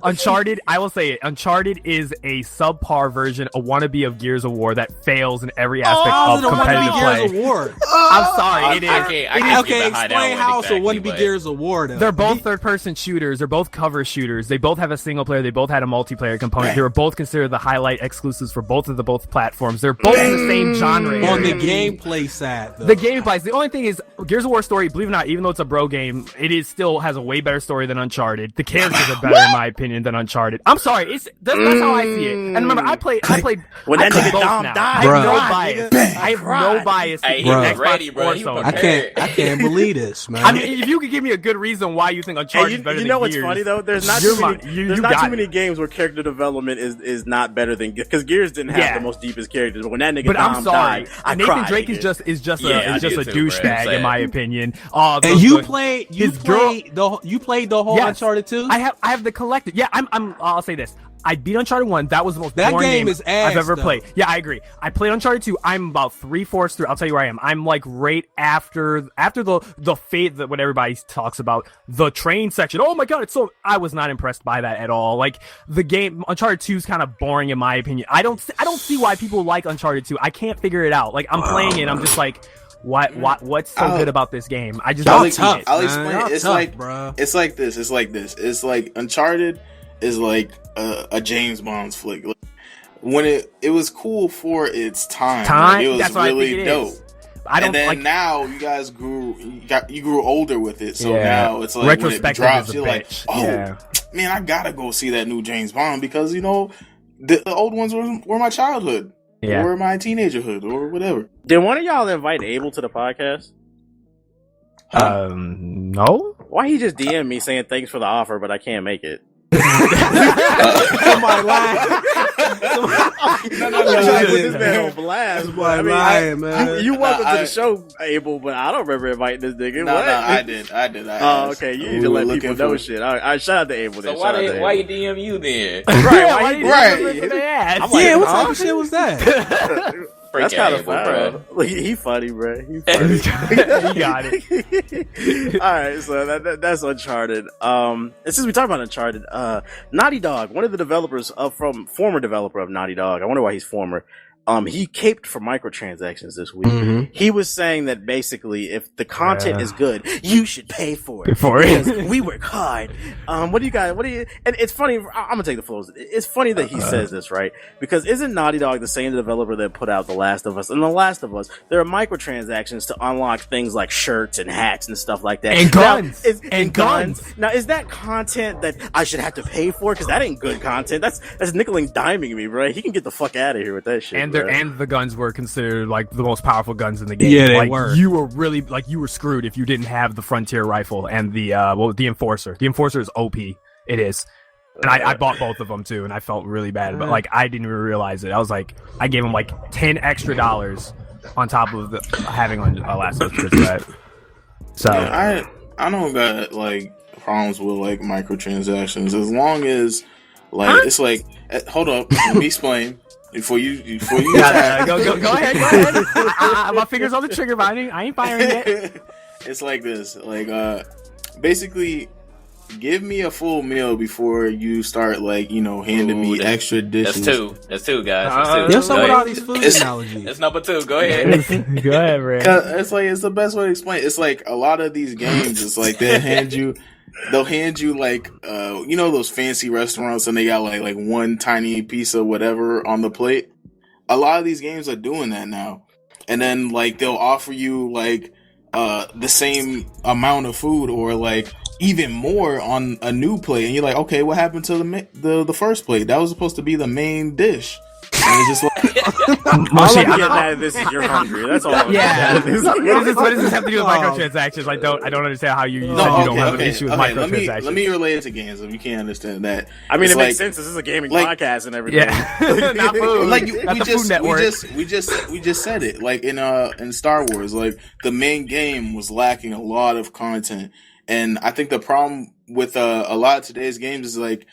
Uncharted. I will say it. Uncharted is a subpar version, a wannabe of Gears of War that fails in every aspect How's of it a competitive wannabe play. Gears of War? I'm sorry, it is. I can't get Okay, behind that explain one how so exactly, wouldn't be but- Gears of War though. They're both third-person shooters. They're both cover shooters. They both have a single player. They both had a multiplayer component. They were both considered the highlight exclusives for both platforms. They're both in the same genre. on the area. gameplay side though. The gameplay. The only thing is, Gears of War story, believe it or not, even though it's a bro game, it is still has a way better story than Uncharted. The characters are better, in my opinion, than Uncharted. I'm sorry, that's how I see it. And remember, I played When that nigga both Dom now. died, I have no Bruh. bias. I have no bias to Hey, either he Xbox ready, bro. or He Sony. prepared. I can't believe this, man. I mean, if you could give me a good reason why you think Uncharted is better you than know what's Gears, funny though? There's not you're too many. my- you There's not got too it. many games where character development is not better than because Gears didn't have Yeah. the most deepest characters. But when that nigga But Dom I'm sorry, died, I Nathan cried, Drake nigga. is just Yeah, a I did douchebag too, bro. in Sad. my opinion. and you played girl- the whole Yes. Uncharted 2? I have the collected. Yeah, I'll say this. I beat Uncharted 1. That was the most That boring game is ass, I've ever though. played. Yeah, I agree. I played Uncharted 2. I'm about 3/4 through. I'll tell you where I am. I'm like right after the fate that what everybody talks about, the train section. Oh my god, it's so I was not impressed by that at all. Like the game Uncharted 2 is kind of boring in my opinion. I don't see why people like Uncharted 2. I can't figure it out. Like I'm playing it, I'm just like what's so good about this game? I just Y'all don't see tough. it. I'll Man, explain. y'all It's tough, like bruh. it's like this. It's like this. It's like Uncharted is like a James Bond's flick. Like, when it was cool for its time. Like, it was That's what I really think it dope. is. I don't And then like now you guys you grew older with it. So Yeah. now it's like when it Retrospective drops, is a you're like, bitch. oh Yeah. man, I gotta go see that new James Bond because the old ones were my childhood. Yeah. Or my teenagerhood or whatever. Did one of y'all invite Abel to the podcast? No. Why he just DM me saying thanks for the offer, but I can't make it? Somebody lying. I'm not trying to put this man on blast, but I Somebody mean, lying, man. you welcome to I- the show, Abel, but I don't remember inviting this nigga. No, What? I did. Oh, okay. You need to let people know for shit. All right, shout out to Abel. So Then. why Shout out to why Abel. he DM you then? Right, why you right. doing this to their ass? I'm like, Yeah, what huh? type of shit was that? That's Freaking kind of Abel, fun. bro. He funny, bro. He funny. You got it. All right, so that's Uncharted. And since we talked about Uncharted, Naughty Dog, one of the developers former developer of Naughty Dog. I wonder why he's former. He caped for microtransactions this week. Mm-hmm. He was saying that basically, if the content is good, you should pay for it. For it. Because we work hard. What do you guys? And it's funny. I'm gonna take the flows. It's funny that he says this, right? Because isn't Naughty Dog the same developer that put out The Last of Us? And The Last of Us, there are microtransactions to unlock things like shirts and hats and stuff like that. And guns. And guns. Now, is that content that I should have to pay for? Because that ain't good content. That's nickel and diming me, bro. He can get the fuck out of here with that shit. And bro. the guns were considered like the most powerful guns in the game. Yeah, they like, were. You were really you were screwed if you didn't have the Frontier rifle and the Enforcer. The Enforcer is OP. It is. And I bought both of them too, and I felt really bad. But like I didn't even realize it. I was like, I gave him like $10 extra on top of having on Last of Us for that. So Yeah, I don't got like problems with like microtransactions as long as like it's like hold up, let me explain before you go ahead. Go ahead. My fingers on the trigger, but I ain't firing yet. It's like this, like basically give me a full meal before you start like handing me extra dishes. That's two, guys. That's two. There's some Go with ahead. all these food It's- analogies. That's number 2. Go ahead. Go ahead, Ray. It's like it's the best way to explain it. It's like a lot of these games. It's like they'll hand you like those fancy restaurants and they got like one tiny piece of whatever on the plate. A lot of these games are doing that now, and then like they'll offer you like the same amount of food or like even more on a new plate, and you're like, okay, what happened to the first plate? That was supposed to be the main dish. And it's just like All I'm getting at of this is you're hungry. That's all. I'm Yeah. getting at. What does this have to do with microtransactions? I don't understand how you said you don't have an issue with microtransactions. Let me relate it to games if you can't understand that. I mean, It's it makes like- sense. This is a gaming like- podcast and everything. Yeah. Not food. Like Not the Food Network. we just said it. Like in Star Wars, like the main game was lacking a lot of content, and I think the problem with a lot of today's games is like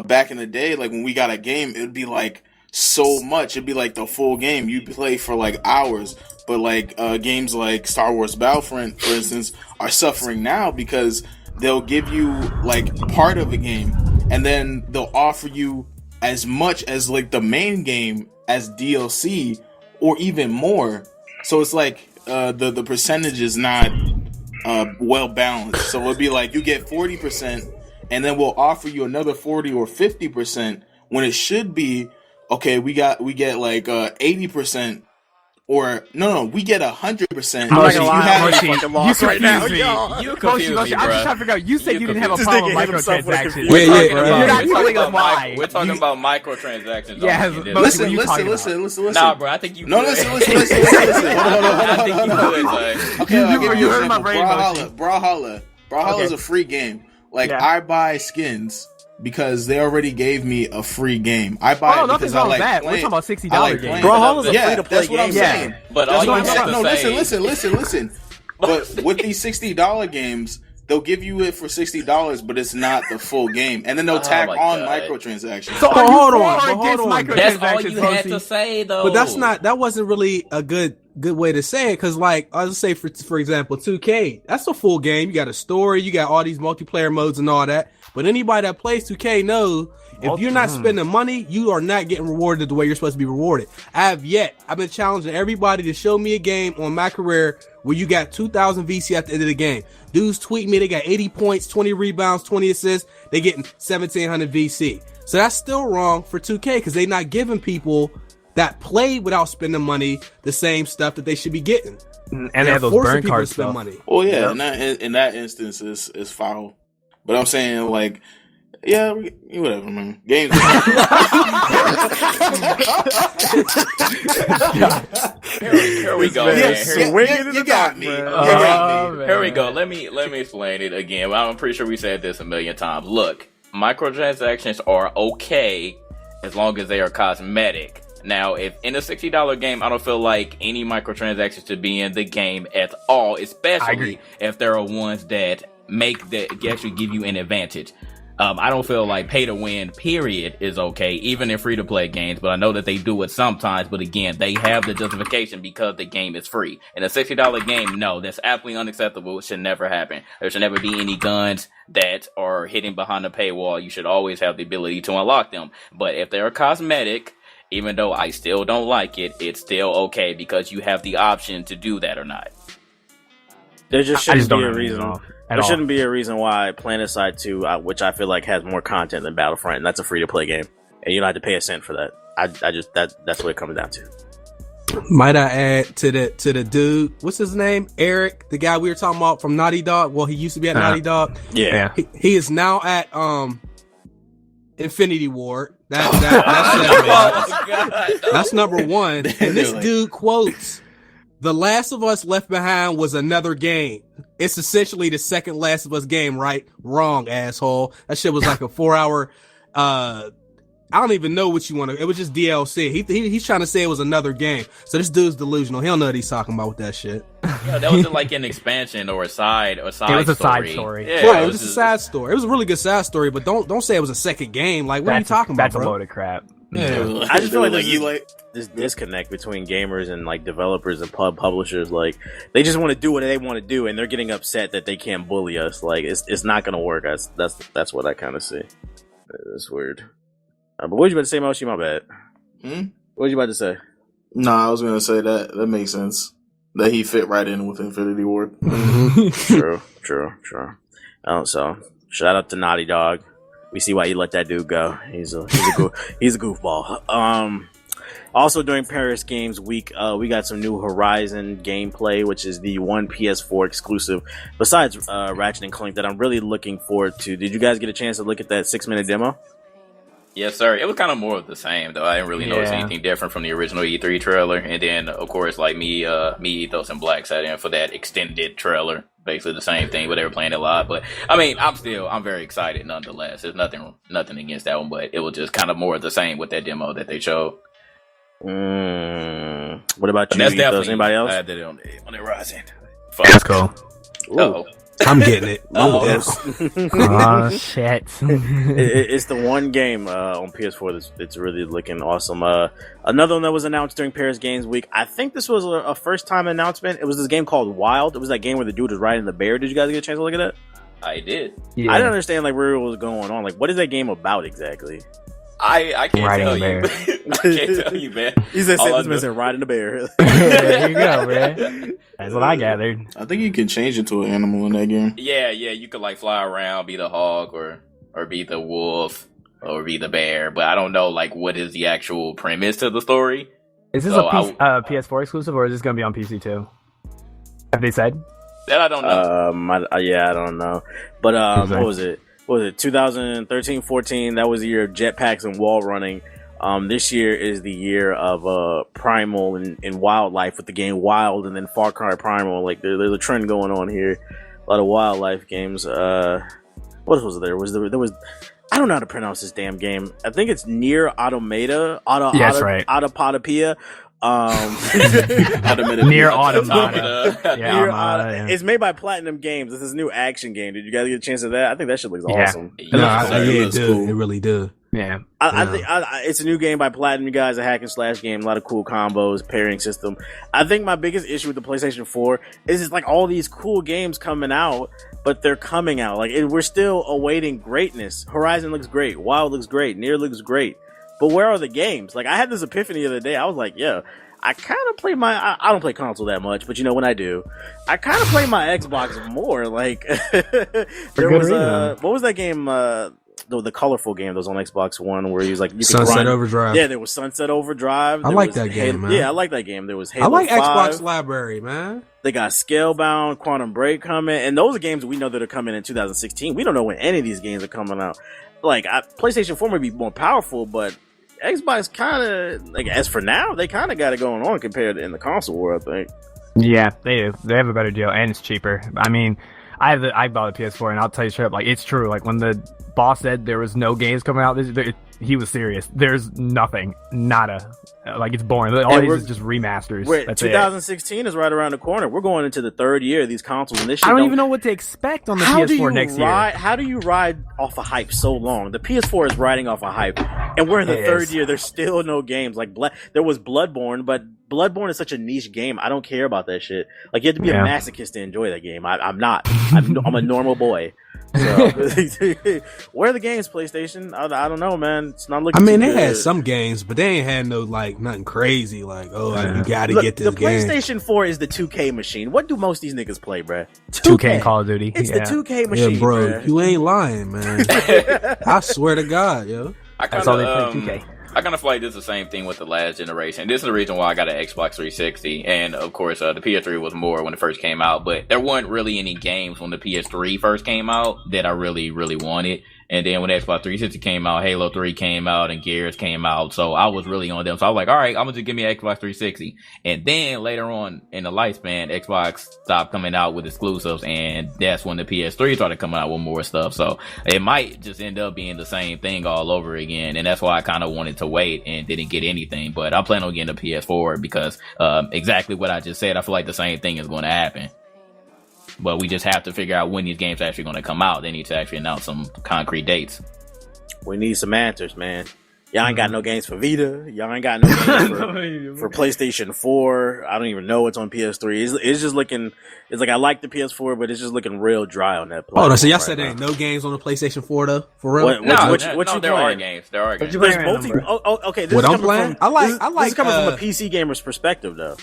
back in the day, like when we got a game, it would be like so much. It'd be like the full game. You'd play for like hours. But like games like Star Wars Battlefront, for instance, are suffering now because they'll give you like part of a game, and then they'll offer you as much as like the main game as DLC or even more. So it's like the percentage is not well balanced. So it'll be like you get 40%, and then we'll offer you another 40 or 50% when it should be okay. We get like 80%. Or no, we get 100%. I'm not gonna lie, you right now, me. y'all. You confused me, I'm just trying to figure out. You said you didn't have a This problem with nigga hit himself with a microtransactions. confused- Yeah, You're not telling us why. We're talking about microtransactions. Yeah, on this. but- Listen, what are you talking listen. Nah, bro, I think you. No, could. listen. Hold on. I think you could. Like, Okay, I'll give you you heard an my example. brain motion. Brawlhalla Okay. is a free game. Like Yeah. I buy skins because they already gave me a free game. I buy Oh, it nothing's because I wrong like with that. We're playing. talking about $60 I like games. playing. Brawlhalla's a Yeah, free-to-play that's what I'm game. saying. But That's all what you I'm have saying. to No, say- listen. But with these $60 games, they'll give you it for $60, but it's not the full game, and then they'll tag my on God. microtransactions. So But are you hold for on, or but against hold on. that's all microtransactions, you had Bosie? to say, though. But that wasn't really a good way to say it, because like I'll just say for example 2K, that's a full game. You got a story, you got all these multiplayer modes and all that. But anybody that plays 2K knows if you're not spending money, you are not getting rewarded the way you're supposed to be rewarded. I've been challenging everybody to show me a game on my career where you got 2,000 VC at the end of the game. Dudes tweet me, they got 80 points, 20 rebounds, 20 assists. They getting 1,700 VC. So that's still wrong for 2K because they not giving people that play without spending money the same stuff that they should be getting. And they have those forcing burn people cards to spend stuff. money. Well, yeah, in that instance is foul. But I'm saying like, yeah, whatever, man. Games. Here we go, man. You got me. Here we go. Let me explain it again. I'm pretty sure we said this a million times. Look, microtransactions are okay as long as they are cosmetic. Now, if in a $60 game, I don't feel like any microtransactions should be in the game at all, especially if there are ones that actually give you an advantage. I don't feel like pay to win period is okay, even in free to play games, but I know that they do it sometimes. But again, they have the justification because the game is free. In a $60 game, no, that's absolutely unacceptable. It should never happen. There should never be any guns that are hidden behind the paywall. You should always have the ability to unlock them. But if they're cosmetic, even though I still don't like it, it's still okay because you have the option to do that or not. There just shouldn't be a reason. There all. shouldn't be a reason why PlanetSide 2, which I feel like has more content than Battlefront, and that's a free-to-play game, and you don't have to pay a cent for that. That's what it comes down to. Might I add to the dude, what's his name? Eric, the guy we were talking about from Naughty Dog. Well, he used to be at Naughty Dog. Yeah. He is now at Infinity Ward. That's that's number one. And this dude quotes, "The Last of Us Left Behind was another game. It's essentially the second Last of Us game, right? Wrong, asshole. That shit was like a 4-hour, I don't even know what you want to, it was just DLC. He's trying to say it was another game. So this dude's delusional. He don't know what he's talking about with that shit. Yeah, that was like an expansion or a side It was a side story. Yeah, Right, it was just a side story. It was a really good side story, but don't say it was a second game. Like, what are you talking about, That's a bro? load of crap. Yeah. I just feel like you there's this disconnect between gamers and like developers and publishers. Like they just want to do what they want to do, and they're getting upset that they can't bully us. Like it's not gonna work. That's what I kind of see. It's weird. But what was you about to say, Moshi? My bad. What was you about to say? No, I was gonna say that makes sense. That he fit right in with Infinity Ward. True. So shout out to Naughty Dog. We see why you let that dude go. He's a goofball. Also during Paris Games Week, we got some new Horizon gameplay, which is the one PS4 exclusive. Besides Ratchet and Clank, that I'm really looking forward to. Did you guys get a chance to look at that 6-minute demo? Yes, sir. It was kind of more of the same, though. I didn't really notice anything different from the original E3 trailer. And then, of course, like me, Ethos, and Black sat in for that extended trailer. Basically the same thing, but they were playing it live. But I mean, I'm very excited nonetheless. There's nothing against that one, but it was just kind of more of the same with that demo that they showed. What about you? That's definitely anybody else? I did it on the Horizon. That's cool. Oh, I'm getting it. Oh shit! It's the one game on PS4 that's really looking awesome. Another one that was announced during Paris Games Week. I think this was a first time announcement. It was this game called Wild. It was that game where the dude was riding the bear. Did you guys get a chance to look at that? I did. Yeah. I didn't understand like where it was going on. Like, what is that game about exactly? I can't Riding tell a bear. you. I can't tell you, man. He said, All I "This man riding a bear." There you go, man. That's what I gathered. I think you can change into an animal in that game. Yeah, you could like fly around, be the hog, or be the wolf, or be the bear. But I don't know like what is the actual premise to the story. Is this So a PS4 exclusive or is this going to be on PC too? Have they said? That I don't know. I don't know. But what was it? 2013, 14? That was the year of jetpacks and wall running. This year is the year of Primal and wildlife with the game Wild, and then Far Cry Primal. Like there's a trend going on here. A lot of wildlife games. What else was there? There was I don't know how to pronounce this damn game. I think it's Nier Automata. That's right. Autopatopia. Nier Automata. Yeah. It's made by Platinum Games. It's this new action game. Did you guys get a chance of that? I think that shit looks awesome. It did. It really did. Yeah. I think it's a new game by Platinum guys, a hack and slash game, a lot of cool combos, pairing system. I think my biggest issue with the PlayStation 4 is it's like all these cool games coming out, but they're coming out. Like we're still awaiting greatness. Horizon looks great. Wild looks great. Nier looks great. But where are the games? Like I had this epiphany the other day. I was like, yeah, I kind of play I don't play console that much, but when I do, I kind of play my Xbox more. Like there was what was that game? The colorful game that was on Xbox One where he was like Sunset Overdrive. Yeah, there was Sunset Overdrive. I like that game, man. Yeah, I like that game. There was Halo I like 5. Xbox Library, man. They got Scalebound, Quantum Break coming, and those are games we know that are coming in 2016. We don't know when any of these games are coming out. Like PlayStation 4 may be more powerful, but Xbox kind of like as for now, they kind of got it going on compared to in the console world. I think. Yeah, they do. They have a better deal, and it's cheaper. I mean, I bought a PS4, and I'll tell you straight up, like it's true. Like when the boss said there was no games coming out, he was serious. There's nothing, nada. Like it's boring. All it is just remasters. 2016 is right around the corner. We're going into the third year of these consoles, and this shit I don't even know what to expect on the PS4 next year. How do you ride off a hype so long? The PS4 is riding off a hype, and we're in the third year. There's still no games. Like there was Bloodborne, but Bloodborne is such a niche game. I don't care about that shit. Like you have to be a masochist to enjoy that game. I'm not. I'm a normal boy. So where are the games, PlayStation? I don't know, man. It's not looking. I mean, too they good. had some games, but they ain't had no like nothing crazy. Like, you got to get this the game. PlayStation 4 is the 2K machine. What do most of these niggas play, bruh? 2K and Call of Duty. It's the 2K machine, yeah, bro. bruh. You ain't lying, man. I swear to God, yo. That's all they play. 2K. I kind of feel like this is the same thing with the last generation. This is the reason why I got an Xbox 360. And, of course, the PS3 was more when it first came out. But there weren't really any games when the PS3 first came out that I really, really wanted. And then when Xbox 360 came out, Halo 3 came out, and Gears came out. So I was really on them. So I was like, all right, I'm going to just give me an Xbox 360. And then later on in the lifespan, Xbox stopped coming out with exclusives. And that's when the PS3 started coming out with more stuff. So it might just end up being the same thing all over again. And that's why I kind of wanted to wait and didn't get anything. But I plan on getting a PS4 because exactly what I just said, I feel like the same thing is going to happen. But we just have to figure out when these games are actually going to come out. They need to actually announce some concrete dates. We need some answers, man. Y'all ain't got no games for Vita. Y'all ain't got no games for PlayStation 4. I don't even know what's on PS3. It's just looking. It's like I like the PS4, but it's just looking real dry on that platform. Oh, so y'all said there ain't no games on the PlayStation 4 though? For real? What you there are playing? games. There are games. There's okay. This what is I'm coming playing? from. I like this is coming from a PC gamer's perspective, though.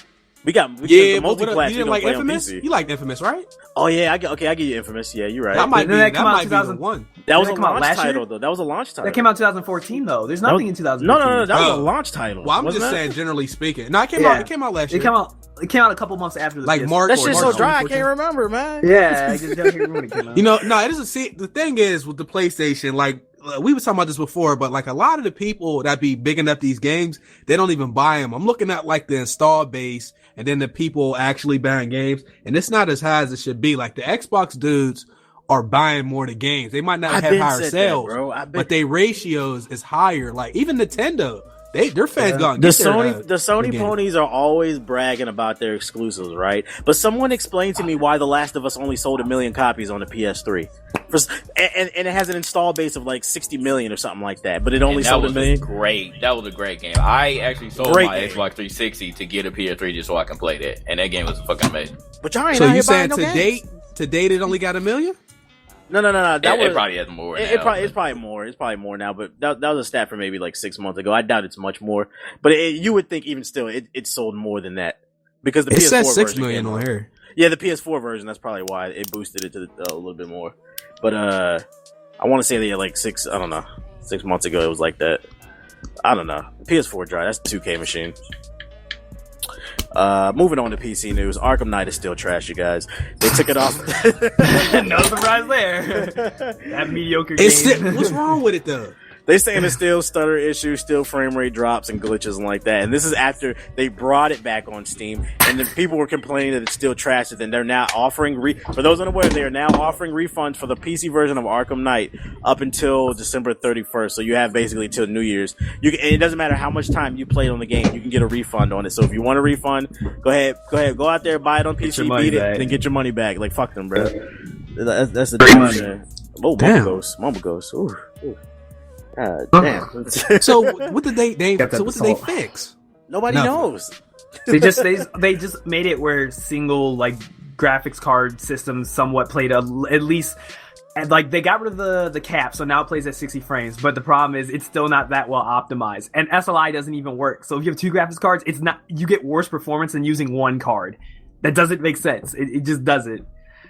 We got the multi-class. you didn't like Infamous? You liked Infamous, right? Oh yeah, I give you Infamous. Yeah, you're right. That might be that come out the one. That was a come out launch last year? title, though. That was a launch title. That came out in 2014, though. There's nothing in 2014. No. That was a launch title. Well, I'm just saying, generally speaking. No, it came out. It came out last year. It came out a couple months after the like PS4. March. That shit's so March dry, I 2014. can't remember, man. Yeah, I just don't remember when it came out. You know, no, it doesn't see. The thing is with the PlayStation, like we were talking about this before, but like a lot of the people that be bigging up these games, they don't even buy them. I'm looking at like the install base and then the people actually buying games, and it's not as high as it should be. Like the Xbox dudes are buying more of the games. They might not have higher sales, but their ratios is higher. Like even Nintendo, their fans gone. The Sony ponies are always bragging about their exclusives, right? But someone explained to me why The Last of Us only sold 1 million copies on the PS3. And it has an install base of like 60 million or something like that, but it only sold 1 million. That was a great game. I actually sold my Xbox 360 to get a PS3 just so I can play that, and that game was fucking amazing. But y'all ain't so out you here saying buying no games. to date it only got 1 million? No. It probably has more. It's probably more. It's probably more now. But that was a stat for maybe like 6 months ago. I doubt it's much more. But you would think even still it sold more than that because the PS4 says 6 version million on here. Yeah, the PS4 version. That's probably why it boosted it to a little bit more. But I want to say that like 6 months ago it was like that. I don't know. PS4 dry. That's a 2K machine. Moving on to PC news. Arkham Knight is still trash, you guys. They took it off. No surprise there. That mediocre game. What's wrong with it though? They saying it's still stutter issues, still frame rate drops and glitches and like that. And this is after they brought it back on Steam, and then people were complaining that it's still trash. And they're now offering for those unaware, they are now offering refunds for the PC version of Arkham Knight up until December 31st. So you have basically till New Year's. And it doesn't matter how much time you played on the game, you can get a refund on it. So if you want a refund, go ahead, go out there, buy it on PC, beat it, and then get your money back. Like fuck them, bro. That's the damn. Oh, Mumble Ghost. Ooh. Damn. So what did they fix? Nobody knows. They just made it where single like graphics card systems somewhat played at least, and like they got rid of the cap, so now it plays at 60 frames. But the problem is it's still not that well optimized, and SLI doesn't even work. So if you have 2 graphics cards, you get worse performance than using 1 card. That doesn't make sense. It just doesn't.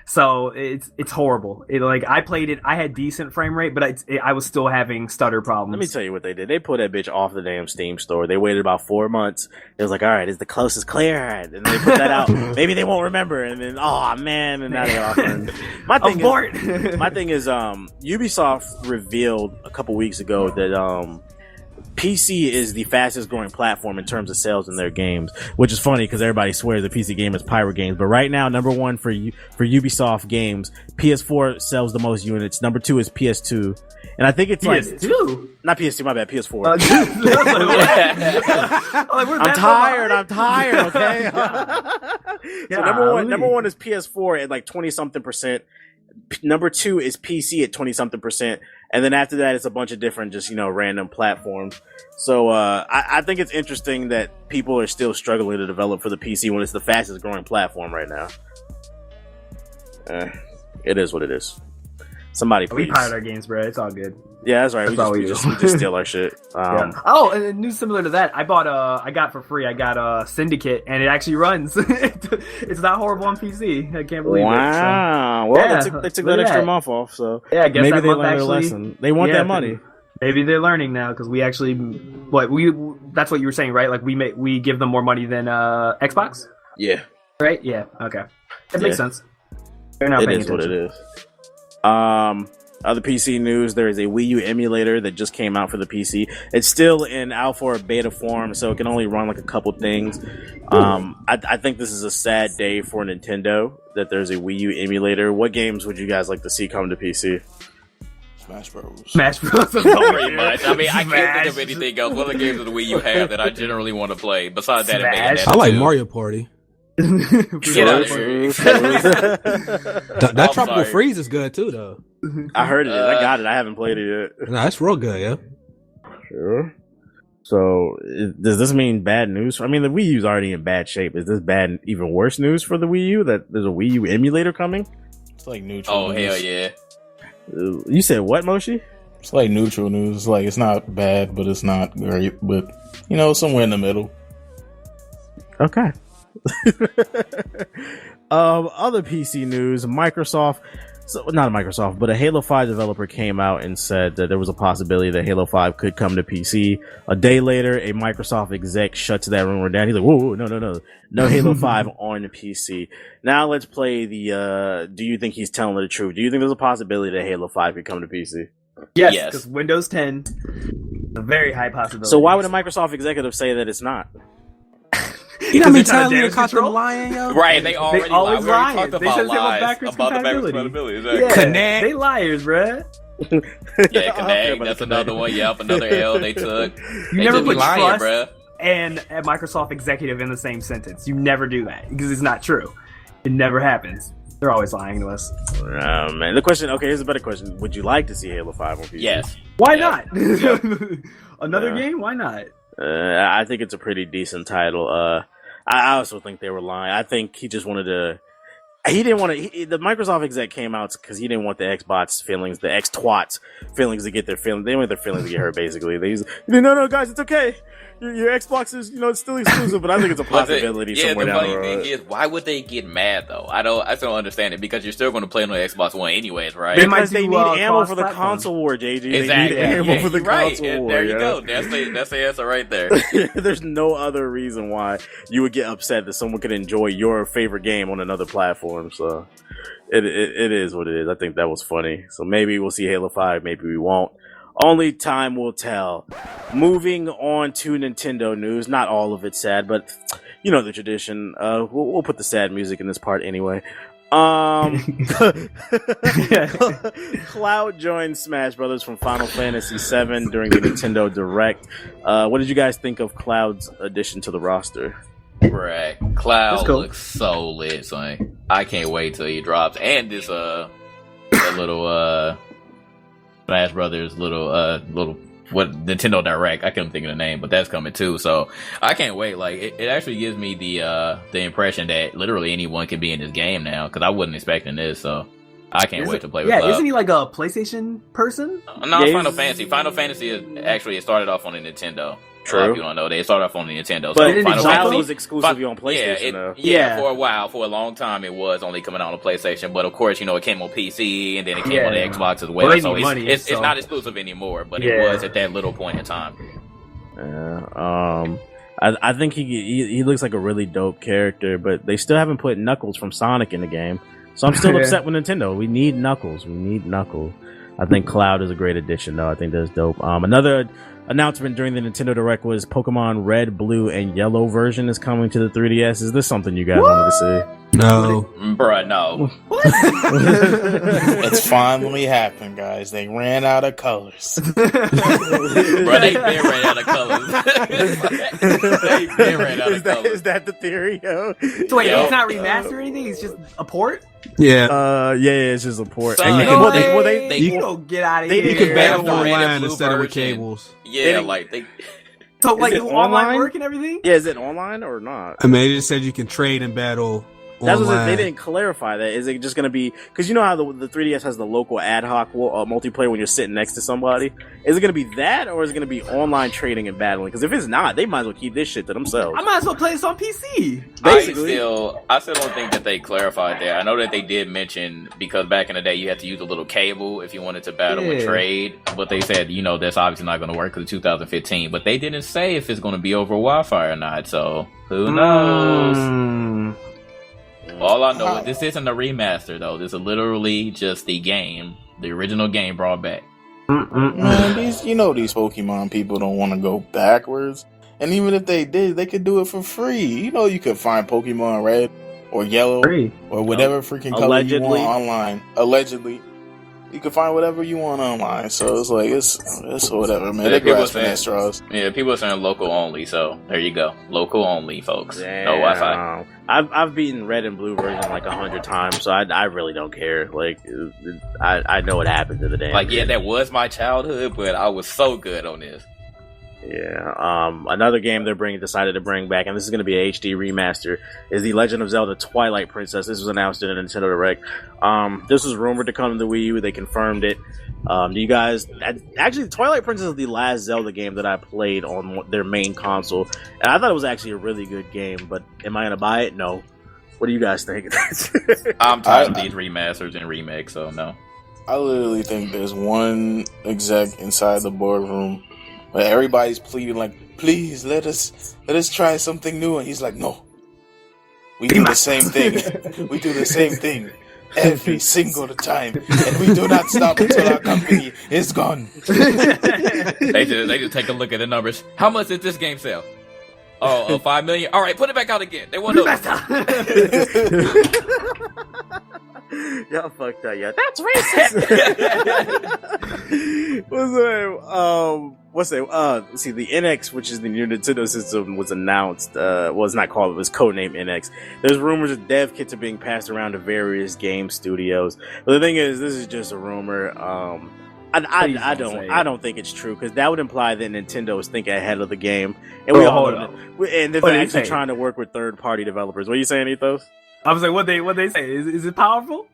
So it's horrible. I played it. I had decent frame rate, but I was still having stutter problems. Let me tell you what they did. They put that bitch off the damn Steam store. They waited about 4 months. It was like, all right, it's the closest clear, and they put that out. Maybe they won't remember, and then man, and now they're offering. My thing is, Ubisoft revealed a couple weeks ago that PC is the fastest growing platform in terms of sales in their games, which is funny because everybody swears the PC game is pirate games. But right now, number 1 for Ubisoft games, PS4 sells the most units. Number 2 is PS2. And I think it's PS2? Not PS2, my bad, PS4. I'm tired, okay? So number one is PS4 at like 20-something percent. Number 2 is PC at 20-something percent. And then after that, it's a bunch of different, just, random platforms. So I think it's interesting that people are still struggling to develop for the PC when it's the fastest growing platform right now. It is what it is. Somebody please. We pirate our games, bro. It's all good. Yeah, that's right. We just steal our shit. Yeah. Oh, and news similar to that. I got for free. I got Syndicate, and it actually runs. It's not horrible on PC. I can't believe it. Wow. Well, they took that extra month off, so yeah, I guess maybe they learned their lesson. They want that money. Maybe they're learning now because we actually, that's what you were saying, right? Like we give them more money than Xbox. Yeah. Right. Yeah. Okay. That makes sense. They're not paying attention. It is what it is. Other PC news, there is a Wii U emulator that just came out for the PC. It's still in alpha or beta form, so it can only run like a couple things. I think this is a sad day for Nintendo that there's a Wii U emulator. What games would you guys like to see come to PC? Smash Bros. Pretty much. I mean, I can't think of anything else. What other games of the Wii U have that I generally want to play besides that? I like Mario Party. Get out of here. That Tropical Freeze is good too, though. I heard it. I got it. I haven't played it yet. No, that's real good, yeah. Sure. So, does this mean bad news? I mean, the Wii U's already in bad shape. Is this bad, even worse news for the Wii U that there's a Wii U emulator coming? It's like neutral. Oh, news. hell yeah. You said what, Moshi? It's like neutral news. Like, it's not bad, but it's not great. But, somewhere in the middle. Okay. Other PC news, not Microsoft, but a Halo 5 developer came out and said that there was a possibility that Halo 5 could come to PC. A day later, a Microsoft exec shuts that rumor down. He's like, whoa, no Halo 5 on the PC. Now let's play the, do you think he's telling the truth? Do you think there's a possibility that Halo 5 could come to PC? Yes, because Windows 10, a very high possibility. So why would a Microsoft executive say that it's not? You know how many times we caught them lying, yo? Right, they always lie. We already talked They said about lies backwards about the backwards compatibility. compatibility. Exactly. Yeah, they liars, bruh. Yeah, Connect. That's another one. Yep, another L they took. You never put trust bruh. and a Microsoft executive in the same sentence. You never do that because it's not true. It never happens. They're always lying to us. Oh, man. The question, okay, here's a better question. Would you like to see Halo 5 on PC? Yes. Why not? Another game? Why not? I think it's a pretty decent title. I also think they were lying. I think he just wanted to. He didn't want to. The Microsoft exec came out because he didn't want the Xbox feelings, the X-twats feelings to get their feelings. They want their feelings to get hurt, basically. No, guys, it's okay. Your Xbox is, it's still exclusive, but I think it's a possibility somewhere down the road. The funny thing is, why would they get mad though? I don't understand it because you're still going to play on the Xbox One anyways, right? Because they need ammo for the console war, JG. Exactly. They need ammo for the console war. There you go. That's the answer right there. There's no other reason why you would get upset that someone could enjoy your favorite game on another platform. So it is what it is. I think that was funny. So maybe we'll see Halo 5. Maybe we won't. Only time will tell. Moving on to Nintendo news. Not all of it sad, but you know the tradition. We'll put the sad music in this part anyway. Cloud joined Smash Brothers from Final Fantasy VII during the Nintendo Direct. What did you guys think of Cloud's addition to the roster? Right. Cloud looks so lit, son. I can't wait till he drops. And this that little Smash Brothers little what Nintendo Direct, I couldn't think of the name, but that's coming too. So I can't wait. Like it actually gives me the impression that literally anyone can be in this game now because I wasn't expecting this. So I can't wait to play with Cloud. Yeah, isn't he like a PlayStation person? No, it's Final Fantasy. Final Fantasy is actually it started off on the Nintendo. True. A lot of people don't know. They started off on the Nintendo. But so Final Fantasy was exclusively on PlayStation. Yeah, for a while, for a long time, it was only coming out on PlayStation. But of course, it came on PC and then it came on the Xbox as well. So it's not exclusive anymore. But it was at that little point in time. I think he looks like a really dope character, but they still haven't put Knuckles from Sonic in the game. So I'm still upset with Nintendo. We need Knuckles. I think Cloud is a great addition, though. I think that's dope. Another announcement during the Nintendo Direct was Pokemon Red, Blue, and Yellow version is coming to the 3DS. Is this something you guys wanted to see? No. Bruh, no. It's finally happened, guys. They ran out of colors. Bruh, they been ran out of colors. They been ran out of colors. Is that the theory, yo? So wait, it's not remastered or anything? It's just a port? Yeah. It's just a port. Son, and you can, you don't get out of here. You can battle the red and online blue instead of with version. cables. Yeah, like they. So like it online online? work and everything? Yeah, is it online or not? I mean, they just said you can trade and battle That's what online. they didn't clarify that. Is it just going to be because you know how the 3DS has the local ad hoc multiplayer when you're sitting next to somebody? Is it going to be that, or is it going to be online trading and battling? Because if it's not, they might as well keep this shit to themselves. I might as well play this on PC. Basically. I still don't think that they clarified that. I know that they did mention because back in the day you had to use a little cable if you wanted to battle and trade, but they said that's obviously not going to work because of 2015. But they didn't say if it's going to be over Wi-Fi or not. So who knows? All I know is this isn't a remaster, though. This is literally just the game, the original game brought back. Man, these Pokemon people don't want to go backwards. And even if they did, they could do it for free. You could find Pokemon Red or Yellow or whatever freaking color you want online. Allegedly. You can find whatever you want online. So it's like, it's whatever, man. They're grasping at straws. Yeah, people are saying local only. So there you go. Local only, folks. Damn. No Wi-Fi. I've beaten Red and Blue version like 100 times, so I really don't care. Like, I know what happened to the damn game. That was my childhood, but I was so good on this. Yeah. Another game they're decided to bring back, and this is going to be a HD remaster, is The Legend of Zelda Twilight Princess. This was announced in a Nintendo Direct. This was rumored to come to the Wii U. They confirmed it. Do you guys... Actually, Twilight Princess is the last Zelda game that I played on their main console, and I thought it was actually a really good game, but am I going to buy it? No. What do you guys think? I'm tired of these remasters and remakes, so no. I literally think there's one exec inside the boardroom where everybody's pleading like, please let us try something new, and he's like, no, we do the same thing. We do the same thing every single time, and we do not stop until our company is gone. They just take a look at the numbers. How much did this game sell? Oh, 5 million. All right, put it back out again. They want to. Y'all fucked up, yeah. That's racist. What's it? Let's see, the NX, which is the new Nintendo system, was announced. Well, it's not called. It was codenamed NX. There's rumors that dev kits are being passed around to various game studios. But the thing is, this is just a rumor. I don't think it's true, because that would imply that Nintendo is thinking ahead of the game, and we all know that, and they're actually trying to work with third-party developers. What are you saying, Ethos? I was like, what they say? Is it powerful?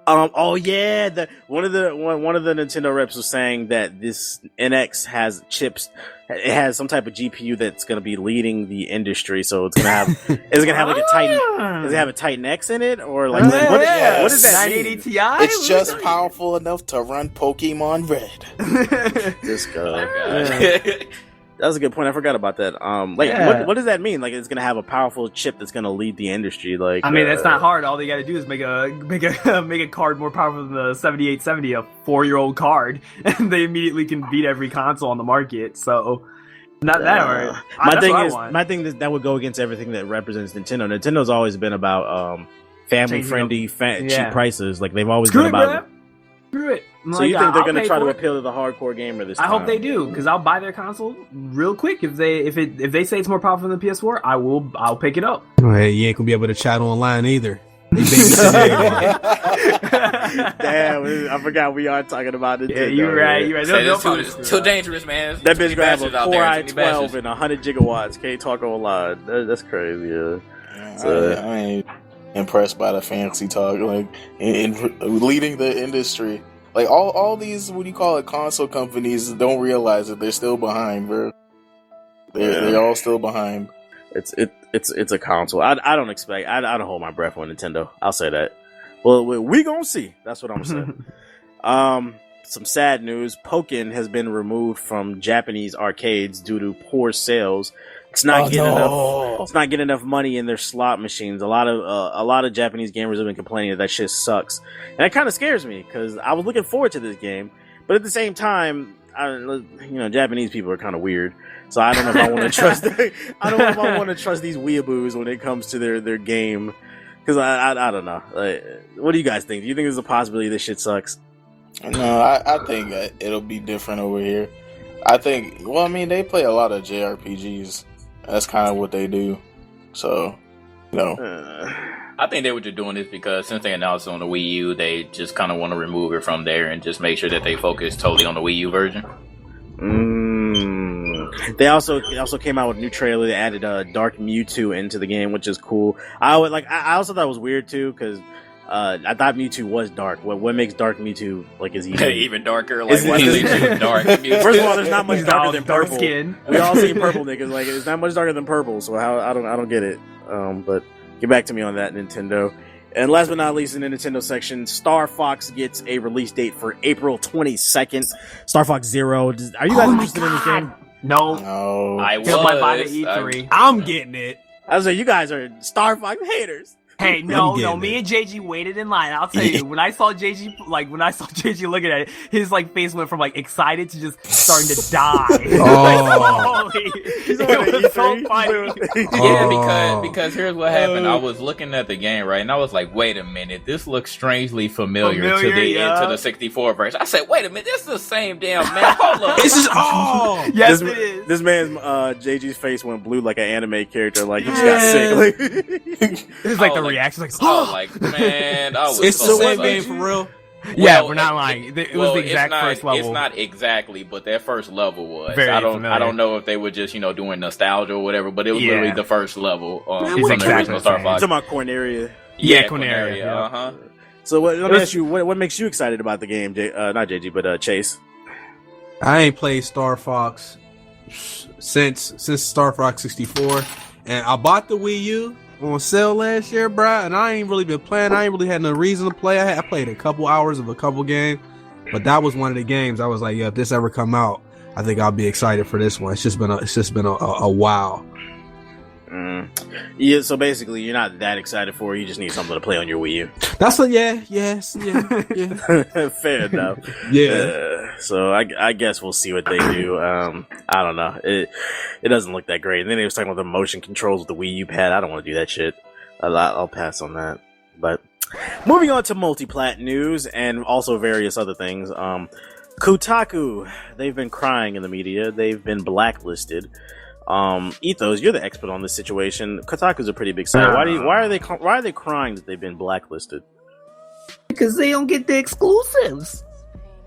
Oh yeah, one of the Nintendo reps was saying that this NX has chips. It has some type of GPU that's going to be leading the industry. So it's going to have is it going to have like a Titan? Does it have a Titan X in it, or like what does that mean? 980 Ti? It's just powerful enough to run Pokemon Red. This guy. That was a good point. I forgot about that. What does that mean? Like, it's gonna have a powerful chip that's gonna lead the industry. Like, I mean, that's not hard. All they got to do is make a card more powerful than the 7870, a 4-year-old card, and they immediately can beat every console on the market. So, not that hard. My thing is that would go against everything that represents Nintendo. Nintendo's always been about family friendly, cheap prices. Like, they've always been about. Screw it. So you think they're going to try to appeal to the hardcore gamer this time? I hope they do, because I'll buy their console real quick if they say it's more powerful than the PS4. I'll pick it up. Hey, you ain't gonna be able to chat online either. Damn, I forgot we are talking about Nintendo. Yeah, you're right. It's too dangerous, man. That bitch gonna have a Core i12 and 100 gigawatts. Can't talk online. That's crazy. Yeah. I ain't impressed by the fancy talk, like in leading the industry. Like all these, what do you call it, console companies don't realize that they're still behind, bro. They're all still behind. It's a console. I don't expect. I don't hold my breath on Nintendo. I'll say that. Well, we gonna see. That's what I'm saying. Some sad news. Pokken has been removed from Japanese arcades due to poor sales. It's not getting enough money in their slot machines. A lot of Japanese gamers have been complaining that shit sucks, and it kind of scares me because I was looking forward to this game, but at the same time, Japanese people are kind of weird. So I don't know if I want to trust. I don't know if I want to trust these weeaboos when it comes to their game, because I don't know. What do you guys think? Do you think there's a possibility this shit sucks? No, I think it'll be different over here. I think. Well, I mean, they play a lot of JRPGs. That's kind of what they do. So, I think they were just doing this because since they announced it on the Wii U, they just kind of want to remove it from there and just make sure that they focus totally on the Wii U version. They also came out with a new trailer. They added Dark Mewtwo into the game, which is cool. I also thought it was weird too, because I thought Mewtwo was dark. What makes Dark Mewtwo is even darker? Like, why is it dark? First of all, there's not much darker than dark purple. Skin. We all see purple niggas. Like, it's not much darker than purple. So I don't get it. But get back to me on that, Nintendo. And last but not least, in the Nintendo section, Star Fox gets a release date for April 22nd. Star Fox Zero. Are you guys interested in this game? No. I was. Might buy the E3. I'm getting it. I was like, you guys are Star Fox haters. Hey, no, me and JG waited in line. I'll tell you, when I saw JG looking at it, his face went from excited to just starting to die. Oh. It was so funny. Yeah, because here's what happened. I was looking at the game, right, and I was like, wait a minute, this looks strangely familiar to the 64 version. I said, wait a minute, this is the same damn man. Hold up. This is yes, it is. This man's JG's face went blue like an anime character, like he just got sick. It's like the reaction, man, it's the same game for real. Yeah, we're not lying. It was the exact first level. It's not exactly, but that first level was. Very I familiar. don't know if they were just doing nostalgia or whatever, but it was literally the first level from it's the exactly original Star Fox. You're talking about Corneria. Yeah, Corneria. So let me ask you, what makes you excited about the game? Not JG, but Chase. I ain't played Star Fox since Star Fox 64, and I bought the Wii U on sale last year, bro, and I ain't really been playing. I ain't really had no reason to play. I played a couple hours of a couple games, but that was one of the games I was like, yeah, if this ever come out, I think I'll be excited for this one. It's just been a wow. Yeah, so basically you're not that excited for it. You just need something to play on your Wii U. That's yeah. Fair enough. Yeah. So I guess we'll see what they do. I don't know. It doesn't look that great. And then he was talking about the motion controls with the Wii U pad. I don't want to do that shit. I'll pass on that. But moving on to multi-plat news and also various other things. Kotaku, they've been crying in the media. They've been blacklisted. Ethos, you're the expert on this situation. Kotaku's a pretty big site. Why are they crying that they've been blacklisted? Because they don't get the exclusives.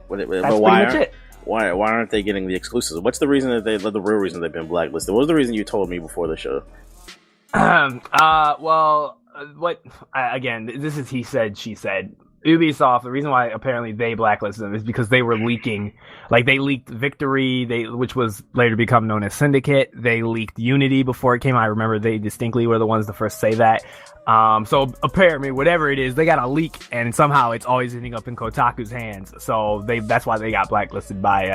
But That's pretty much it. Why aren't they getting the exclusives? What's the reason that the real reason they've been blacklisted? What was the reason you told me before the show? Again, this is he said, she said. Ubisoft, the reason why apparently they blacklisted them is because they were leaking. Like, they leaked Victory, which was later become known as Syndicate. They leaked Unity before it came out. I remember they distinctly were the ones to first say that. So apparently, whatever it is, they got a leak, and somehow it's always ending up in Kotaku's hands. So that's why they got blacklisted by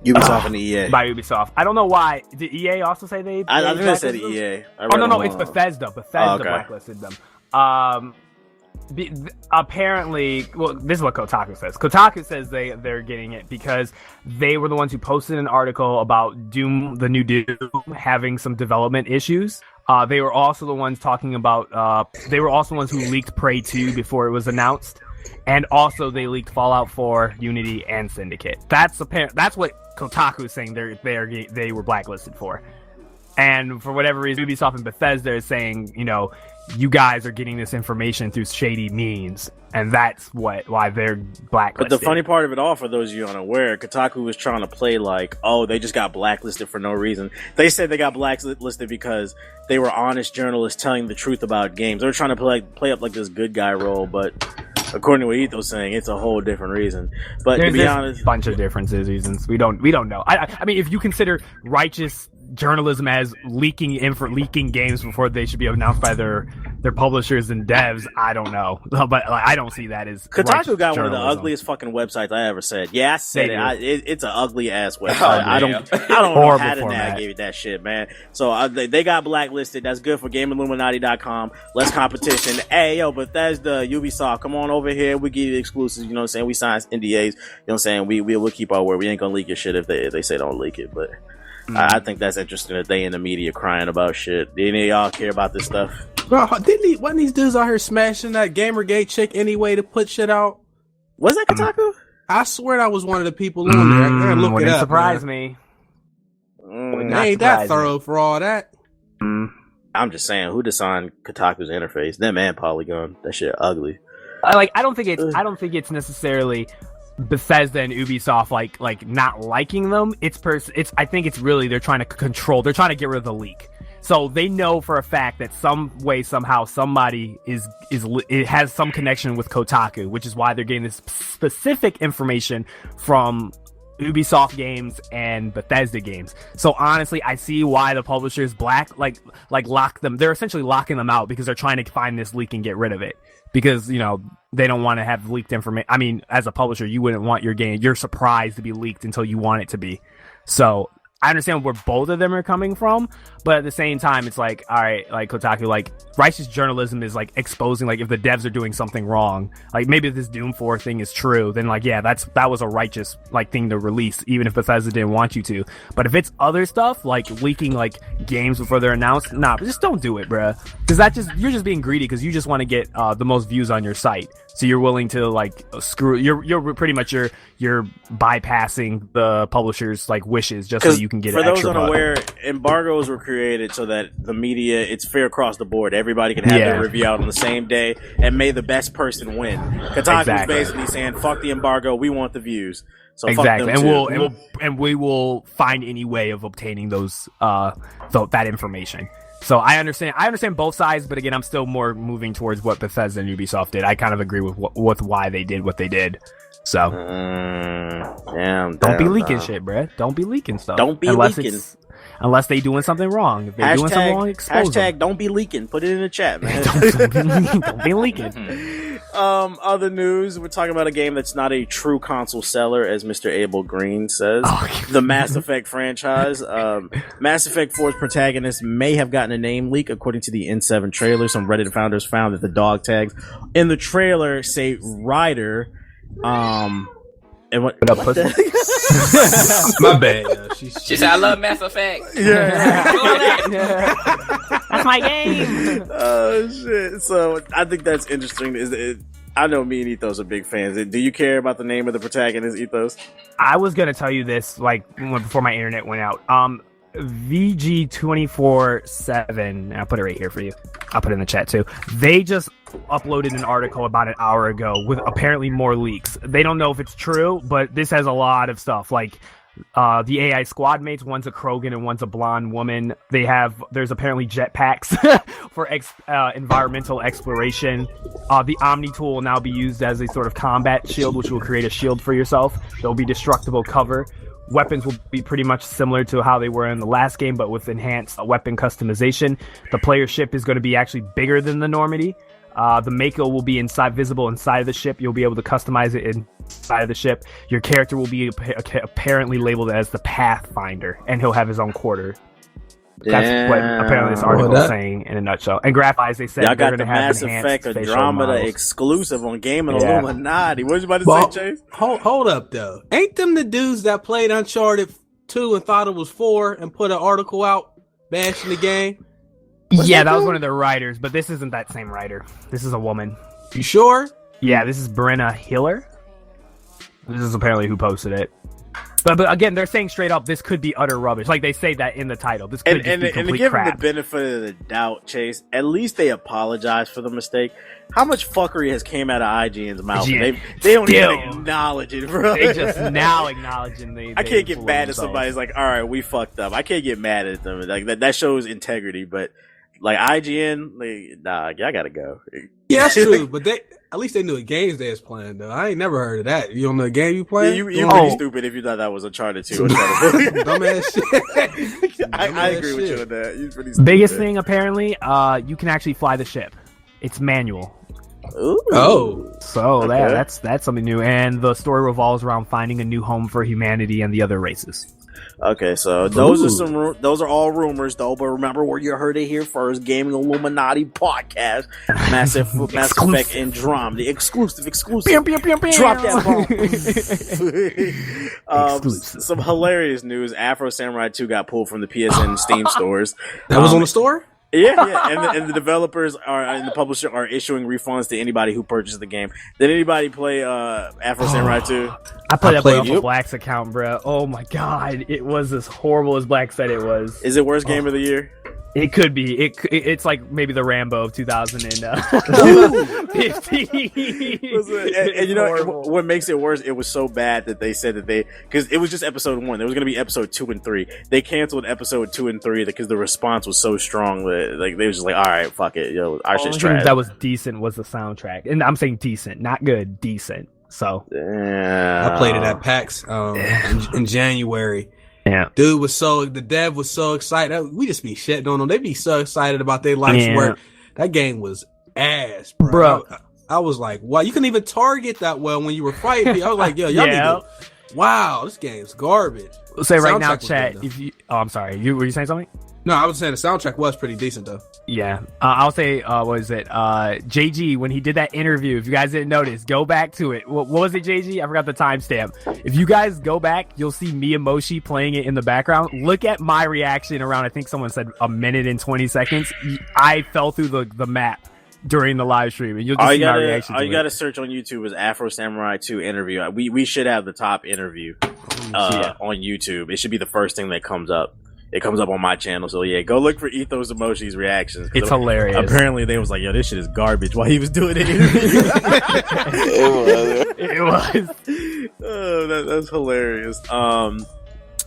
Ubisoft and EA. By Ubisoft. I don't know why. Did EA also say they? I think they said EA. No, it's Bethesda. Bethesda blacklisted them. Apparently, well, this is what Kotaku says. Kotaku says they're getting it because they were the ones who posted an article about Doom, the new Doom, having some development issues. They were also the ones talking about. They were also the ones who leaked Prey 2 before it was announced, and also they leaked Fallout 4, Unity, and Syndicate. That's apparent. That's what Kotaku is saying. They were blacklisted for, and for whatever reason, Ubisoft and Bethesda is saying, you guys are getting this information through shady means, and that's why they're blacklisted. But the funny part of it all, for those of you unaware, Kotaku was trying to play like, oh, they just got blacklisted for no reason. They said they got blacklisted because they were honest journalists telling the truth about games. They were trying to play up like this good guy role, but according to what Etho's saying, it's a whole different reason. But there's to be honest, a bunch of differences, reasons we don't know. I mean, if you consider righteous journalism as leaking games before they should be announced by their publishers and devs, I don't know, but I don't see that as Kotaku got journalism. one of the ugliest fucking websites I ever said. Yeah, I said it's an ugly ass website. Oh, I don't know how to format. navigate that shit, man. So they got blacklisted. That's good for GameIlluminati.com. Less competition. Hey, yo, Bethesda, Ubisoft, come on over here. We give you the exclusives. You know what I'm saying? We sign NDAs. You know what I'm saying? We'll keep our word. We ain't gonna leak your shit if they say don't leak it, but. I think that's interesting that they in the media crying about shit. Did any of y'all care about this stuff? Bro, wasn't these dudes out here smashing that Gamergate chick anyway to put shit out? Was that Kotaku? I swear that was one of the people on there. I gotta look it up. Surprise me. Ain't that thorough for all that? I'm just saying, who designed Kotaku's interface? Them and Polygon. That shit ugly. I don't think it's necessarily Bethesda and Ubisoft like not liking them. I think it's really they're trying to control. They're trying to get rid of the leak. So they know for a fact that some way, somehow, somebody it has some connection with Kotaku, which is why they're getting this specific information from Ubisoft games and Bethesda games. So honestly, I see why the publishers lock them. They're essentially locking them out because they're trying to find this leak and get rid of it. Because, they don't want to have leaked information. I mean, as a publisher, you wouldn't want your surprise to be leaked until you want it to be. So I understand where both of them are coming from, but at the same time, it's like, all right, like Kotaku, like righteous journalism is like exposing, like if the devs are doing something wrong, like maybe if this Doom 4 thing is true, then like, yeah, that was a righteous like thing to release, even if Bethesda didn't want you to. But if it's other stuff, like leaking like games before they're announced, nah, just don't do it, bruh. Because you're just being greedy because you just want to get the most views on your site. So you're willing to like screw. You're pretty much you're bypassing the publisher's like wishes just so you can get. For those extra unaware, embargoes were created so that the media, it's fair across the board. Everybody can have their review out on the same day, and may the best person win. Kotaku's basically saying, "Fuck the embargo, we want the views." So exactly, fuck them and we will find any way of obtaining those that information. So I understand both sides, but again, I'm still more moving towards what Bethesda and Ubisoft did. I kind of agree with why they did what they did. So don't be leaking shit, bruh. Don't be leaking stuff. Don't be leaking. Unless they doing something wrong. If they're doing something wrong, expose them. Don't be leaking. Put it in the chat, man. Don't be leaking. Other news, we're talking about a game that's not a true console seller, as Mr. Abel Green says. The Mass Effect franchise. Mass Effect 4's protagonist may have gotten a name leak, according to the N7 trailer. Some Reddit founders found that the dog tags in the trailer say Ryder, And what up, pussy? My bad. Yo. She said, "I love Mass Effect." That's my game. Oh shit! So I think that's interesting. I know me and Ethos are big fans. Do you care about the name of the protagonist, Ethos? I was gonna tell you this before my internet went out. VG247. I'll put it right here for you. I'll put it in the chat too. They just uploaded an article about an hour ago with apparently more leaks. They don't know if it's true, but this has a lot of stuff. Like the AI squad mates, one's a Krogan and one's a blonde woman. There's apparently jetpacks for environmental exploration. The Omni tool will now be used as a sort of combat shield, which will create a shield for yourself. There'll be destructible cover. Weapons will be pretty much similar to how they were in the last game, but with enhanced weapon customization. The player ship is going to be actually bigger than the Normandy. The Mako will be visible inside the ship. You'll be able to customize it inside of the ship. Your character will be apparently labeled as the Pathfinder, and he'll have his own quarter. That's what apparently this article is saying in a nutshell. And graphics, they said y'all they're got the going to have Mass enhanced Effect facial Andromeda models. exclusive on Game and Illuminaughty. What you about to say, Chase? Hold up, though. Ain't them the dudes that played Uncharted 2 and thought it was 4 and put an article out bashing the game? That was one of the writers, but this isn't that same writer. This is a woman. You sure? Yeah, this is Brenna Hiller. This is apparently who posted it. But again, they're saying straight up, this could be utter rubbish. Like they say that in the title. This could just be complete and to give crap. them the benefit of the doubt, Chase, at least they apologize for the mistake. How much fuckery has came out of IGN's mouth? Yeah. They don't even acknowledge it, bro. They just now acknowledging I can't get mad at somebody who's like, all right, we fucked up. I can't get mad at them. Like that shows integrity, but like IGN, nah, I gotta go. Yeah, that's true. But at least they knew the games they was playing, though. I ain't never heard of that. You don't know the game you playing? Yeah, you're pretty stupid if you thought that was Uncharted 2. Dumbass shit. I agree with you on that. You're pretty stupid. Biggest thing, apparently, you can actually fly the ship. It's manual. Ooh. Oh. So Okay. that's something new. And the story revolves around finding a new home for humanity and the other races. Okay, so those are all rumors, though. But remember where you heard it here first: Gaming Illuminaughty podcast, Mass Effect Andromeda, the exclusive. Pew, pew, pew, pew. Drop that bomb. Exclusive. Some hilarious news: Afro Samurai 2 got pulled from the PSN Steam stores. That was on the store? Yeah, and the developers and the publisher are issuing refunds to anybody who purchased the game. Did anybody play Afro Samurai 2? I played that played off of Black's account, bro. Oh my god, it was as horrible as Black said it was. Is it worst game of the year? It could be. It's like maybe the Rambo of 2015. And you know what makes it worse? It was so bad that they said that because it was just episode 1. There was going to be episode 2 and 3. They canceled episode 2 and 3 because the response was so strong that like they was just like, all right, fuck it, our shit's trash. That was decent was the soundtrack, and I'm saying decent, not good, decent. So yeah. I played it at PAX in January. Yeah, Dude the dev was so excited. We just be shitting on them. They be so excited about their life's work. That game was ass, bro. I was like, wow, you couldn't even target that well when you were fighting. I was like, yo, y'all need to, wow, this game's garbage. Say right now, Soundtrack was chat. good, I'm sorry. Were you saying something? No, I was saying the soundtrack was pretty decent though. Yeah, I'll say, what was it? JG, when he did that interview, if you guys didn't notice, go back to it. What was it, JG? I forgot the timestamp. If you guys go back, you'll see Miyamoshi playing it in the background. Look at my reaction around, I think someone said 1 minute and 20 seconds. I fell through the map during the live stream, and you'll just see my reaction. All you gotta search on YouTube is Afro Samurai 2 interview. We should have the top interview on YouTube. It should be the first thing that comes up. It comes up on my channel, so yeah, go look for Ethos Emoshi's reactions. It's hilarious. Apparently, they was like, "Yo, this shit is garbage." While he was doing it, it was. Oh, that's hilarious.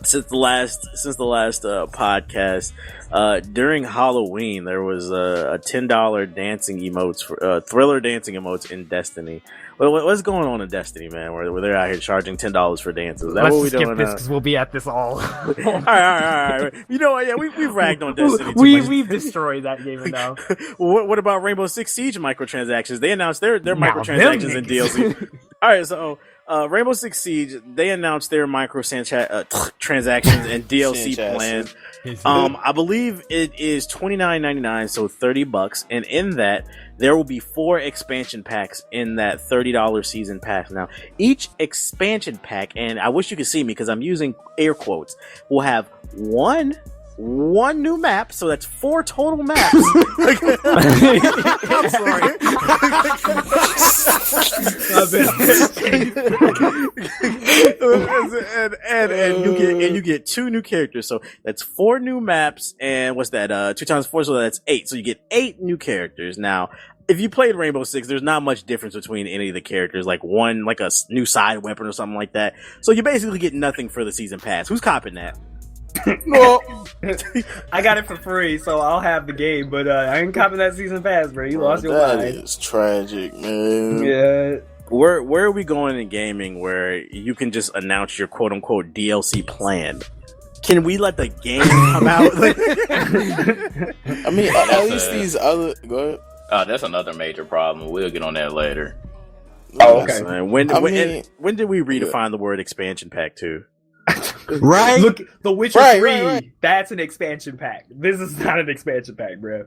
Since the last podcast, during Halloween, there was a $10 dancing emotes for thriller dancing emotes in Destiny. What's going on in Destiny, man? Where they're out here charging $10 for dances? Is that what we doing? Let's skip this because we'll be at this all. all right. You know what? Yeah, we've ragged on Destiny. We've destroyed that game now. What about Rainbow Six Siege microtransactions? They announced their microtransactions in DLC. All right, so Rainbow Six Siege, they announced their microtransactions and DLC plan. I believe it is $29.99, so $30, and in that there will be 4 expansion packs in that $30 season pass. Now, each expansion pack, and I wish you could see me because I'm using air quotes, will have one new map, so that's 4 total maps. I'm sorry. and you get 2 new characters, so that's 4 new maps, and what's that? 2 times 4, so that's 8. So you get 8 new characters. Now, if you played Rainbow Six, there's not much difference between any of the characters, like one, like a new side weapon or something like that. So you basically get nothing for the season pass. Who's copping that? No, I got it for free, so I'll have the game. But I ain't copping that season pass, bro. You lost your mind. That is tragic, man. Yeah. Where are we going in gaming where you can just announce your quote unquote DLC plan? Can we let the game come out? I mean, at least these other. Go ahead. That's another major problem. We'll get on that later. Oh, okay. When did we redefine the word expansion pack to? Right? Look, The Witcher 3, right. That's an expansion pack. This is not an expansion pack, bro.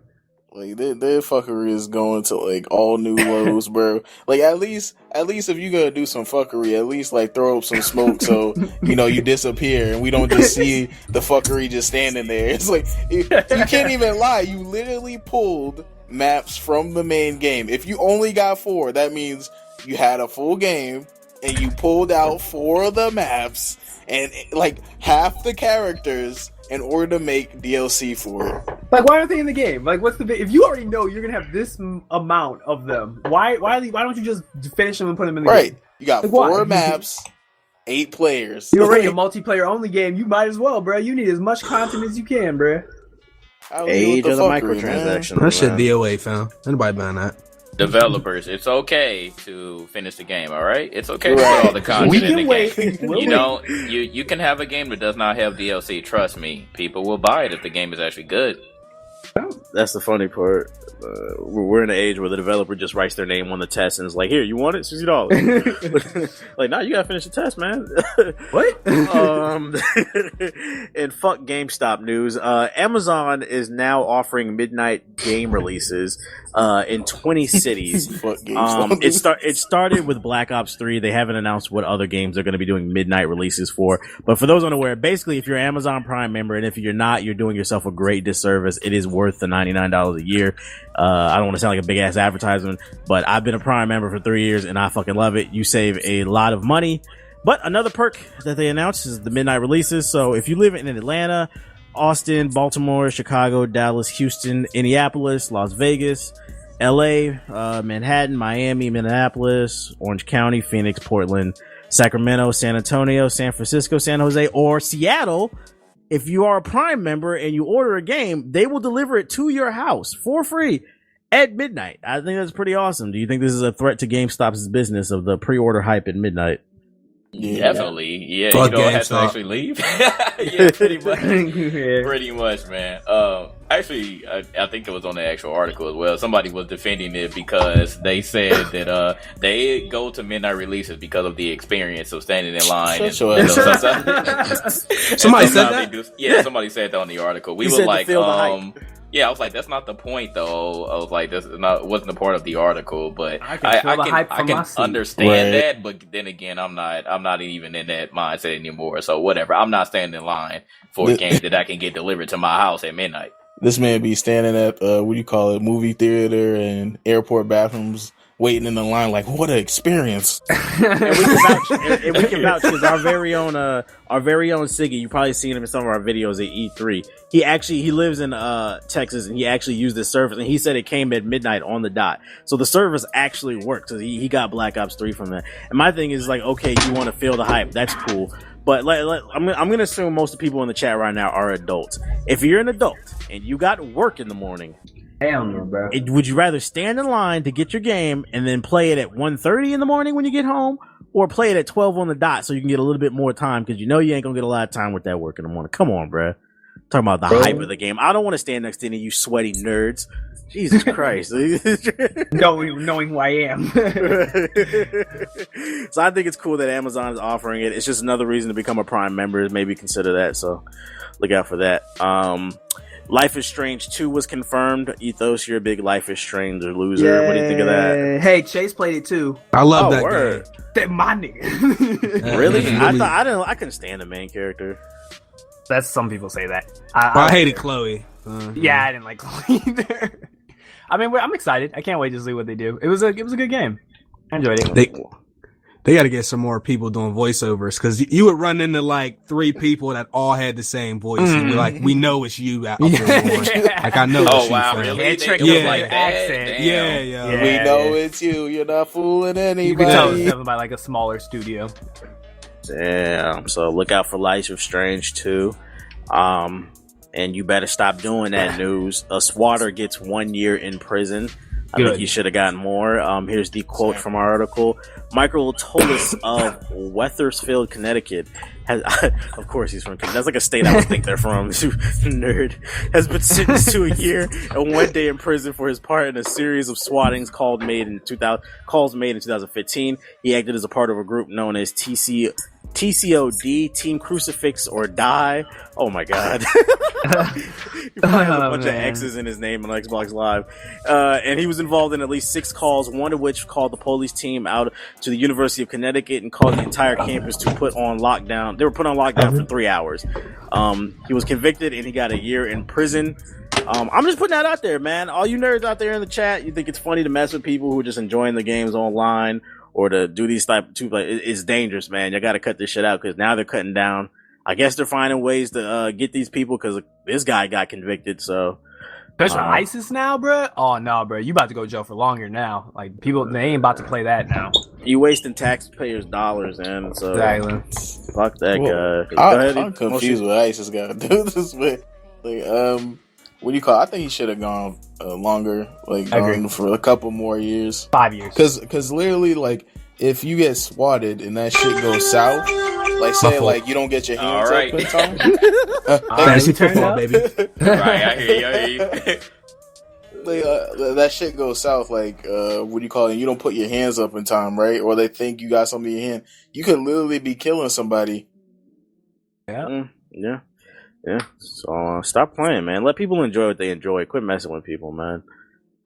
Like, their fuckery is going to, like, all new lows, bro. Like, at least if you gonna do some fuckery, at least, like, throw up some smoke so, you know, you disappear and we don't just see the fuckery just standing there. It's like, you can't even lie. You literally pulled maps from the main game. If you only got 4, that means you had a full game and you pulled out 4 of the maps and, like, half the characters in order to make DLC for it. Like, why aren't they in the game? Like, what's the if you already know you're gonna have this amount of them? Why don't you just finish them and put them in the game? Right, you got like, 4 maps, 8 players. You're already a multiplayer only game. You might as well, bro. You need as much content as you can, bro. Age of the microtransactions. That shit DOA, fam. Anybody buying that? Developers, it's okay to finish the game, all right? It's okay to put all the content in the game. You can have a game that does not have DLC. Trust me, people will buy it if the game is actually good. That's the funny part. We're in an age where the developer just writes their name on the test and is like, "Here, you want it? $60." Like, nah, you gotta finish the test, man. What? And fuck GameStop news. Amazon is now offering midnight game releases in 20 cities. Fuck GameStop. It started with Black Ops 3. They haven't announced what other games they're going to be doing midnight releases for. But for those unaware, basically, if you're an Amazon Prime member, and if you're not, you're doing yourself a great disservice. It is worth the $99 a year. I don't want to sound like a big ass advertisement, but I've been a Prime member for 3 years and I fucking love it. You save a lot of money. But another perk that they announced is the midnight releases. So if you live in Atlanta, Austin, Baltimore, Chicago, Dallas, Houston, Indianapolis, Las Vegas, LA, Manhattan, Miami, Minneapolis, Orange County, Phoenix, Portland, Sacramento, San Antonio, San Francisco, San Jose, or Seattle, if you are a Prime member and you order a game, they will deliver it to your house for free at midnight. I think that's pretty awesome. Do you think this is a threat to GameStop's business of the pre-order hype at midnight? Yeah. Definitely. Yeah, fuck you don't have to GameStop. actually leave. Yeah, pretty much. Pretty much, man. Actually, I think it was on the actual article as well. Somebody was defending it because they said that they go to midnight releases because of the experience of standing in line. Somebody said that? Yeah, somebody said that on the article. We were like, yeah, I was like, that's not the point, though. I was like, wasn't a part of the article, but I can understand that. But then again, I'm not even in that mindset anymore. So whatever, I'm not standing in line for a game that I can get delivered to my house at midnight. This man be standing at what do you call it, movie theater and airport bathrooms, waiting in the line like, what an experience. And we can vouch because our very own Siggy, you probably seen him in some of our videos at E3. He lives in Texas, and he actually used this service, and he said it came at midnight on the dot. So the service actually worked. So he got Black Ops 3 from that. And my thing is like, okay, you want to feel the hype, that's cool. But I'm going to assume most of the people in the chat right now are adults. If you're an adult and you got work in the morning, hell no, bro. Would you rather stand in line to get your game and then play it at 1:30 in the morning when you get home, or play it at 12 on the dot so you can get a little bit more time because you know you ain't gonna get a lot of time with that work in the morning? Come on, bro. Talking about the hype of the game. I don't want to stand next to any of you sweaty nerds. Jesus Christ. Knowing who I am. So I think it's cool that Amazon is offering it. It's just another reason to become a Prime member. Maybe consider that. So look out for that. Life is Strange 2 was confirmed. Ethos, you're a big Life is Strange loser. Yeah. What do you think of that? Hey, Chase played it too. I love that word. game. That my nigga. Really? I couldn't stand the main character. That's some people say that. I hated Chloe. Yeah, I didn't like Chloe either. I mean, I'm excited. I can't wait to see what they do. It was a good game. I enjoyed it. They got to get some more people doing voiceovers because you would run into like 3 people that all had the same voice and be like, "We know it's you out there." Like I know. Oh it's wow, you, fam. really? Can't trick It was them like with that? accent. Damn. Yeah. We know it's you. You're not fooling anybody. You can tell it's definitely by like a smaller studio. Damn. So look out for Life is Strange 2. And you better stop doing that, news. A swatter gets 1 year in prison. I think he should have gotten more. Here's the quote from our article. Michael Tolis of Wethersfield, Connecticut. Of course he's from Connecticut. That's like a state I would think they're from. Nerd. Has been sentenced to a year and 1 day in prison for his part in a series of swattings calls made in 2015. He acted as a part of a group known as TCOD, Team Crucifix or Die. Oh my god. He probably has a bunch of X's in his name on Xbox Live. And he was involved in at least 6 calls, one of which called the police team out to the University of Connecticut and caused the entire campus to put on lockdown. They were put on lockdown for 3 hours. He was convicted and he got a year in prison. I'm just putting that out there, man. All you nerds out there in the chat, you think it's funny to mess with people who are just enjoying the games online or to do these type of it's dangerous, man. You got to cut this shit out because now they're cutting down. I guess they're finding ways to get these people because this guy got convicted. So, especially ISIS now, bro. Oh no, bro, you about to go to jail for longer now. Like people, they ain't about to play that now. You wasting taxpayers' dollars, and so Exactly. fuck that guy. I'm confused what ISIS got to do this with. Like, what do you call it? I think he should have gone longer, like gone for a couple more years. 5 years. Because literally, like, if you get swatted and that shit goes south, like, say, like, you don't get your hands up in time. Fantasy football, baby. Right, I hear you. Like, that shit goes south, like, what do you call it? You don't put your hands up in time, right? Or they think you got something in your hand. You could literally be killing somebody. Yeah. So stop playing, man. Let people enjoy what they enjoy. Quit messing with people, man.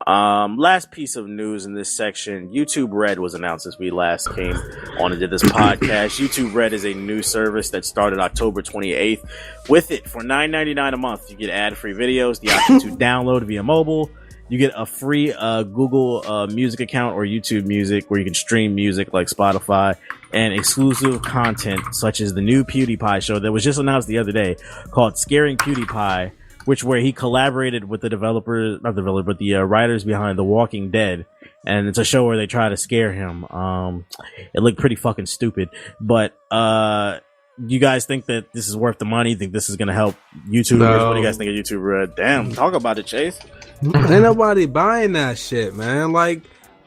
Last piece of news in this section: YouTube Red was announced as we last came on and did this podcast. YouTube Red is a new service that started October 28th. With it, for $9.99 a month, you get ad-free videos, the option to download via mobile. You get a free Google Music account or YouTube Music where you can stream music like Spotify, and exclusive content such as the new PewDiePie show that was just announced the other day called Scaring PewDiePie, where he collaborated with the writers behind The Walking Dead. And it's a show where they try to scare him. It looked pretty fucking stupid, but you guys think that this is worth the money? Think this is going to help YouTubers? No. What do you guys think of YouTube Red? Damn, talk about it, Chase. Ain't nobody buying that shit, man. Like,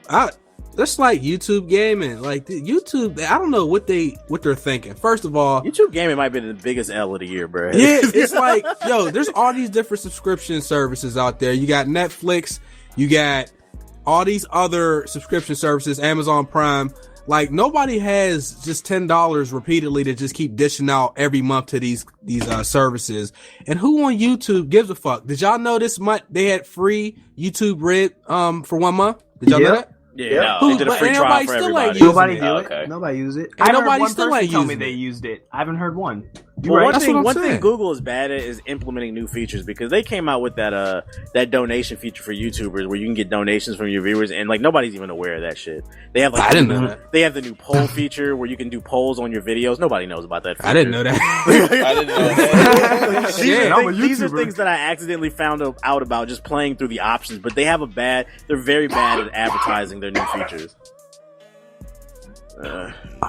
that's like YouTube gaming. Like YouTube, I don't know what they're thinking. First of all, YouTube gaming might be the biggest L of the year, bro. Yeah, it's like, yo, there's all these different subscription services out there. You got Netflix, you got all these other subscription services, Amazon Prime. Like, nobody has just $10 repeatedly to just keep dishing out every month to these services. And who on YouTube gives a fuck? Did y'all know this month they had free YouTube Red for 1 month? Did y'all know that? Yeah, No. they did a free trial for everybody. Nobody do Okay. it. Nobody use it. And I heard nobody one still person ain't tell me using they it. used it. I haven't heard one. You Well, right? That's what I'm one thing saying. Google is bad at is implementing new features, because they came out with that donation feature for YouTubers where you can get donations from your viewers, and like nobody's even aware of that shit. They have I didn't know that. They have the new poll feature where you can do polls on your videos. Nobody knows about that feature. I didn't know that. I didn't know that. Shit, I'm a These are YouTuber. things that I accidentally found out about just playing through the options, but they're very bad at advertising their new features.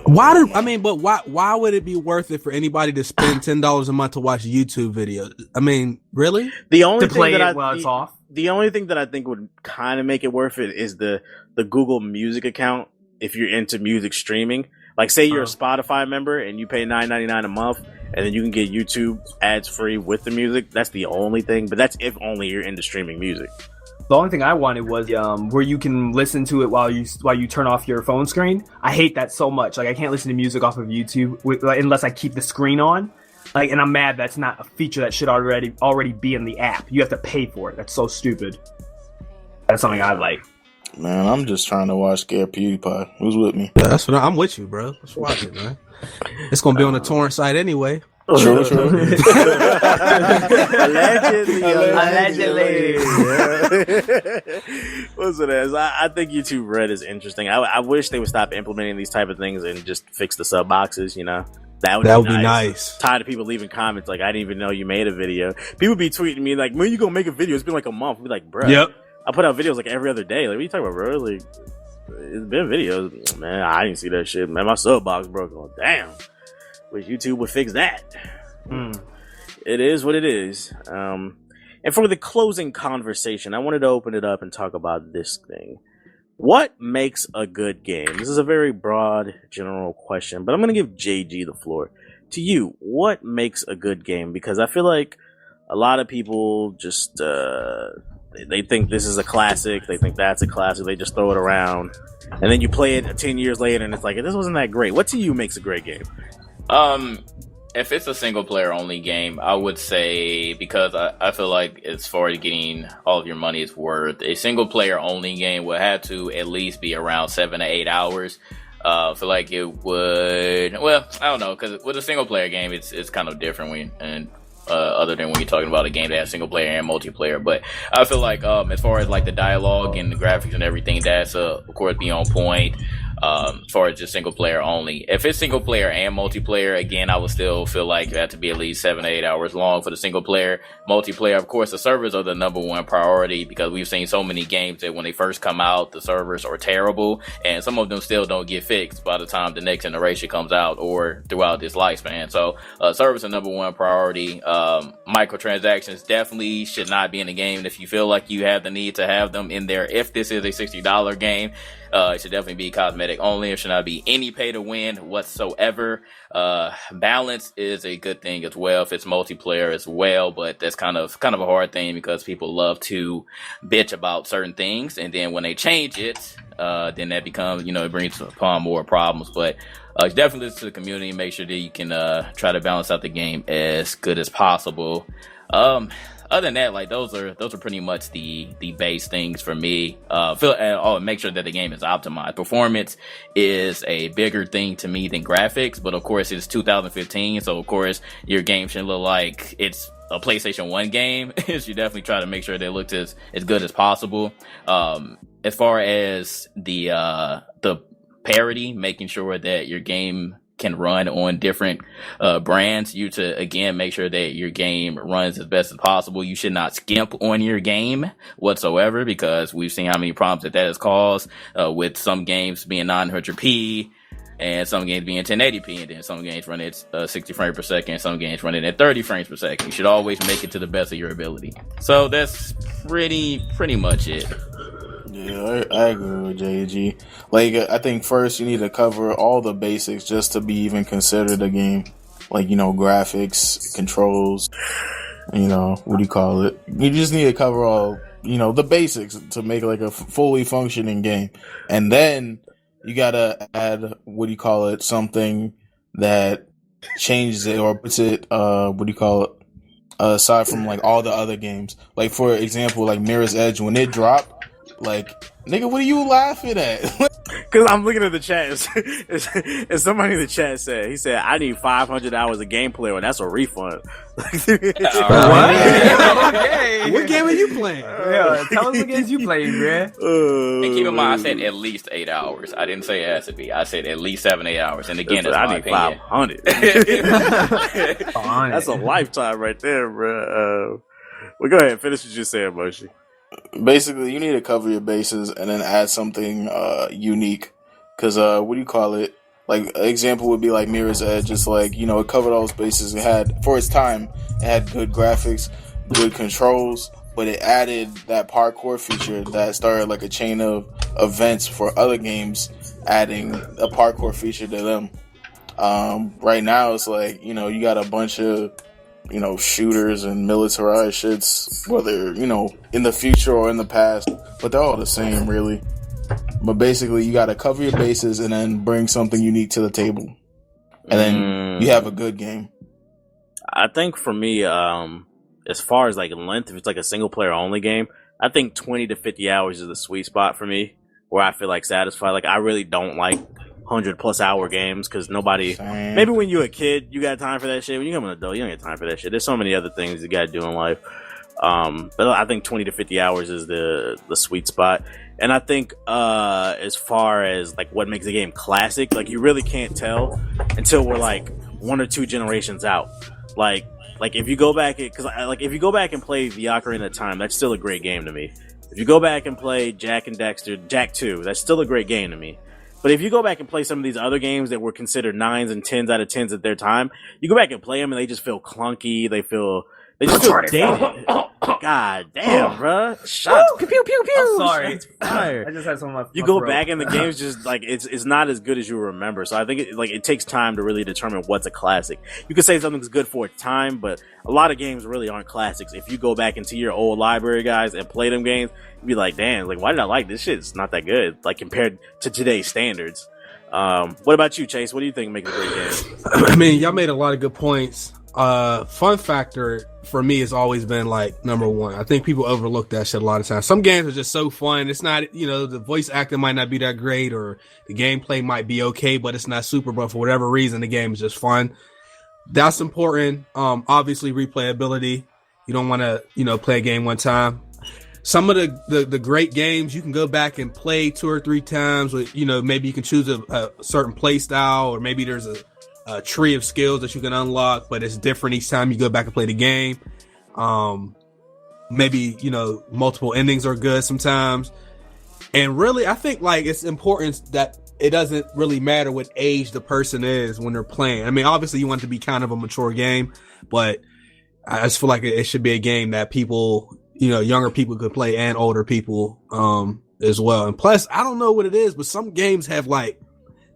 Why would it be worth it for anybody to spend $10 a month to watch YouTube videos? I mean, really? The only To play thing that it while it's the, off? the only thing that I think would kind of make it worth it is the Google Music account. If you're into music streaming, like say you're a Spotify member and you pay $9.99 a month, and then you can get YouTube ads free with the music. That's the only thing, but that's if only you're into streaming music. The only thing I wanted was where you can listen to it while you turn off your phone screen. I hate that so much. Like, I can't listen to music off of YouTube unless I keep the screen on. Like, and I'm mad that's not a feature that should already be in the app. You have to pay for it. That's so stupid. That's something I like. Man, I'm just trying to watch Scare PewDiePie. Who's with me? Yeah, that's what I'm with you, bro. Let's watch it, man. It's gonna be on the torrent site anyway. True. Allegedly. Listen, I think YouTube Red is interesting. I wish they would stop implementing these type of things and just fix the sub boxes. You know, that would be nice. Tired of people leaving comments like, "I didn't even know you made a video." People be tweeting me like, "When you gonna make a video?" It's been like a month. Be like, "Bro, yep." I put out videos like every other day. Like, what are you talking about, bro? Like, it's been videos, man. I didn't see that shit, man. My sub box broke. Going, damn. Wish YouTube would fix that. It is what it is. And for the closing conversation, I wanted to open it up and talk about this thing. What makes a good game? This is a very broad, general question, but I'm going to give JG the floor. To you, what makes a good game? Because I feel like a lot of people just, they think this is a classic, they think that's a classic, they just throw it around, and then you play it 10 years later, and it's like, this wasn't that great. What to you makes a great game? If it's a single player only game, I would say, because I feel like as far as getting all of your money's worth, a single player only game would have to at least be around 7 to 8 hours. I feel like it would, well, I don't know, because with a single player game, it's kind of different other than when you're talking about a game that has single player and multiplayer. But I feel like as far as like the dialogue and the graphics and everything, that's of course be on point. As far as just single player only. If it's single player and multiplayer, again, I would still feel like it have to be at least 7 to 8 hours long for the single player. Multiplayer, of course, the servers are the number one priority, because we've seen so many games that when they first come out, the servers are terrible, and some of them still don't get fixed by the time the next generation comes out or throughout this lifespan. So servers are number one priority. Microtransactions definitely should not be in the game. If you feel like you have the need to have them in there, if this is a $60 game, it should definitely be cosmetic only. It should not be any pay to win whatsoever. Balance is a good thing as well if it's multiplayer as well, but that's kind of a hard thing because people love to bitch about certain things, and then when they change it, then that becomes, it brings upon more problems. But definitely listen to the community, make sure that you can try to balance out the game as good as possible. Other than that, like those are pretty much the base things for me. Make sure that the game is optimized. Performance is a bigger thing to me than graphics, but of course it's 2015, so of course your game should look like it's a PlayStation 1 game. You should definitely try to make sure that it looks as good as possible. As far as the parity, making sure that your game can run on different brands, you to again make sure that your game runs as best as possible. You should not skimp on your game whatsoever, because we've seen how many problems that has caused with some games being 900p and some games being 1080p, and then some games run at 60 frames per second, and some games running at 30 frames per second. You should always make it to the best of your ability. So that's pretty much it. Yeah, I agree with JG. Like, I think first you need to cover all the basics just to be even considered a game. Like, graphics, controls, what do you call it? You just need to cover all, the basics to make like a fully functioning game. And then you gotta add, something that changes it or puts it, aside from like all the other games. Like, for example, like Mirror's Edge, when it dropped, like, nigga, what are you laughing at? Because I'm looking at the chat, and somebody in the chat said, I need 500 hours of gameplay, or that's a refund. What? What game are you playing? Yeah, tell us what games you playing, man. And keep in mind, I said at least 8 hours. I didn't say it has to be. I said at least 7 to 8 hours. And again, that's my opinion. 500. That's a lifetime right there, bro. Well, go ahead, finish what you said, Moshi. Basically, you need to cover your bases and then add something unique. Because, like, an example would be like Mirror's Edge. Just like, it covered all its bases. It had, for its time, it had good graphics, good controls, but it added that parkour feature that started like a chain of events for other games, adding a parkour feature to them. Right now, it's like, you know, you got a bunch of, you know, shooters and militarized shits, whether, you know, in the future or in the past, but they're all the same, really. But basically, you got to cover your bases and then bring something unique to the table. And then you have a good game. I think for me, as far as like length, if it's like a single player only game, I think 20 to 50 hours is the sweet spot for me, where I feel like satisfied. Like, I really don't like 100+ hour games because nobody. Same. Maybe when you're a kid, you got time for that shit. When you become an adult, you don't get time for that shit. There's so many other things you got to do in life. But I think 20 to 50 hours is the sweet spot. And I think as far as like what makes a game classic, like you really can't tell until we're like 1 or 2 generations out. Like if you go back, if you go back and play the Ocarina of Time, that's still a great game to me. If you go back and play Jak and Daxter, Jak 2, that's still a great game to me. But if you go back and play some of these other games that were considered 9s and 10s out of 10s at their time, you go back and play them and they just feel clunky. They just feel dated. God damn, bro. Shots. Pew, pew, pew, pew. I'm sorry. I just had some of my You go throat. back and the game's just like it's not as good as you remember. So I think it takes time to really determine what's a classic. You can say something's good for its time, but a lot of games really aren't classics. If you go back into your old library, guys, and play them games, you'd be like, damn, like why did I like this shit? It's not that good, like compared to today's standards. What about you, Chase? What do you think makes a great game? I mean, y'all made a lot of good points. Fun factor for me has always been like number one. I think people overlook that shit a lot of times. Some games are just so fun. It's not, you know, the voice acting might not be that great or the gameplay might be okay, but it's not super. But for whatever reason, the game is just fun. That's important. Obviously replayability. You don't want to, you know, play a game one time. Some of the great games you can go back and play 2 or 3 times with, you know, maybe you can choose a certain play style, or maybe there's a tree of skills that you can unlock, but it's different each time you go back and play the game. Maybe, you know, multiple endings are good sometimes. And really, I think like it's important that it doesn't really matter what age the person is when they're playing. I mean, obviously you want it to be kind of a mature game, but I just feel like it should be a game that people, you know, younger people could play and older people, as well. And plus, I don't know what it is, but some games have like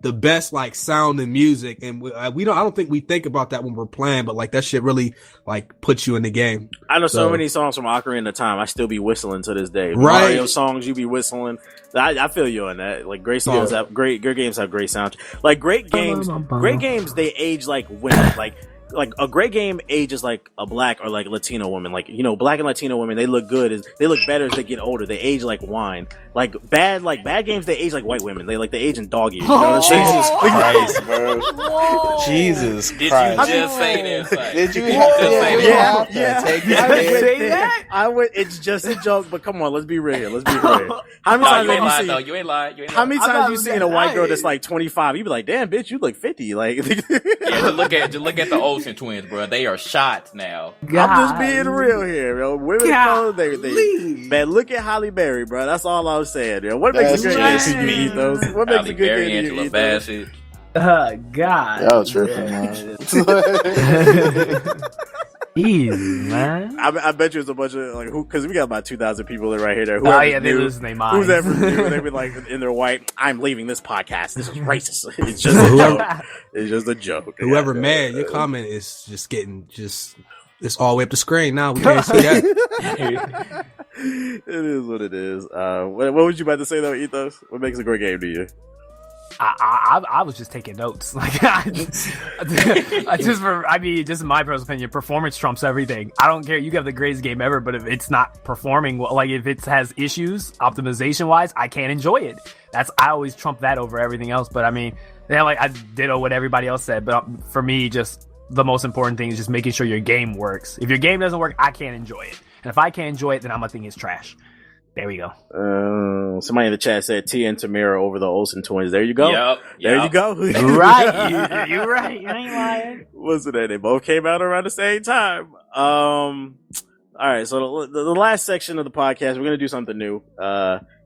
the best like sound and music, and I don't think we think about that when we're playing, but like that shit really like puts you in the game. I know so many songs from Ocarina of Time I still be whistling to this day. Right. Mario songs you be whistling. I feel you on that. Like great songs have great games have great sound. Like great games they age like women. Like a great game ages like a black or like Latino woman. Like, you know, black and Latino women, they look good. They look better as they get older. They age like wine. Like bad games, they age like white women. They age in dog years. You know what I'm saying? Jesus Christ, bro. Jesus Did Christ. you just say that? Did you have to take I would that? say that. It's just a joke, but come on, let's be real here. Let's be real. How many times You ain't have you lying, seen? though. You ain't lying. How many times have you seen a white girl right. that's like 25? You be like, damn, bitch, you look 50. Like, Yeah, just look at the Olsen twins, bro. They are shot now. I'm just being real here, bro. Women of color, they man, look at Halle Berry, bro. That's all I was saying, yo. What makes a good game to you, Ethos? What makes Halle a good Berry, game to you, Angela Ethos? Bassett. God. Y'all tripping, man. Easy, man. I bet you it's a bunch of like because we got about 2,000 people right here. Oh yeah, they lose their minds. Who's ever knew? They be like in their white. I'm leaving this podcast. This is racist. It's just a joke. It's just a joke. Whoever mad, your comment is just getting it's all the way up the screen now. We can't see that. It is what it is. What was you about to say though, Ethos? What makes a great game to you? I was just taking notes. Like, just in my personal opinion, performance trumps everything. I don't care. You can have the greatest game ever, but if it's not performing well, like if it has issues optimization wise, I can't enjoy it. I always trump that over everything else. But I mean, yeah, like I ditto what everybody else said. But for me, just the most important thing is just making sure your game works. If your game doesn't work, I can't enjoy it. And if I can't enjoy it, then I'm gonna think it's trash. There we go. Somebody in the chat said Tia and Tamira over the Olsen twins. There you go. Yep. There you go. Right. You're right. You ain't lying. What's it? They both came out around the same time. All right. So the last section of the podcast, we're going to do something new.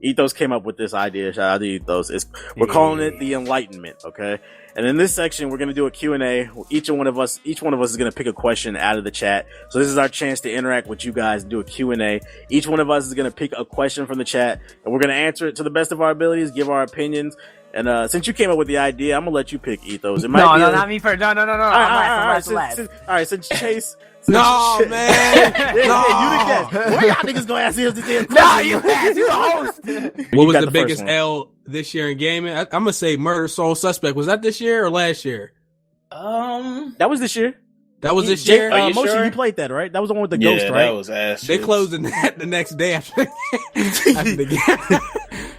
Ethos came up with this idea. Shout out to Ethos. We're calling it the Enlightenment. Okay. And in this section, we're going to do a Q&A. Each one of us is going to pick a question out of the chat. So this is our chance to interact with you guys, do a Q&A. Each one of us is going to pick a question from the chat, and we're going to answer it to the best of our abilities, give our opinions, And since you came up with the idea, I'm gonna let you pick Ethos. It No, might be not me first. No. I'm last. All right, since Chase. No, man. Yeah, you the guest. Why y'all niggas gonna ask him this damn No, question? you asked. You the host. What was got the the biggest first one. L this year in gaming? I'm gonna say Murder Soul Suspect. Was that this year or last year? That was this year. That was this Jake, year. Are you Motion, sure? you played that, right? That was the one with the Yeah, ghost, right? that was ass. They cheeks. closed the next day after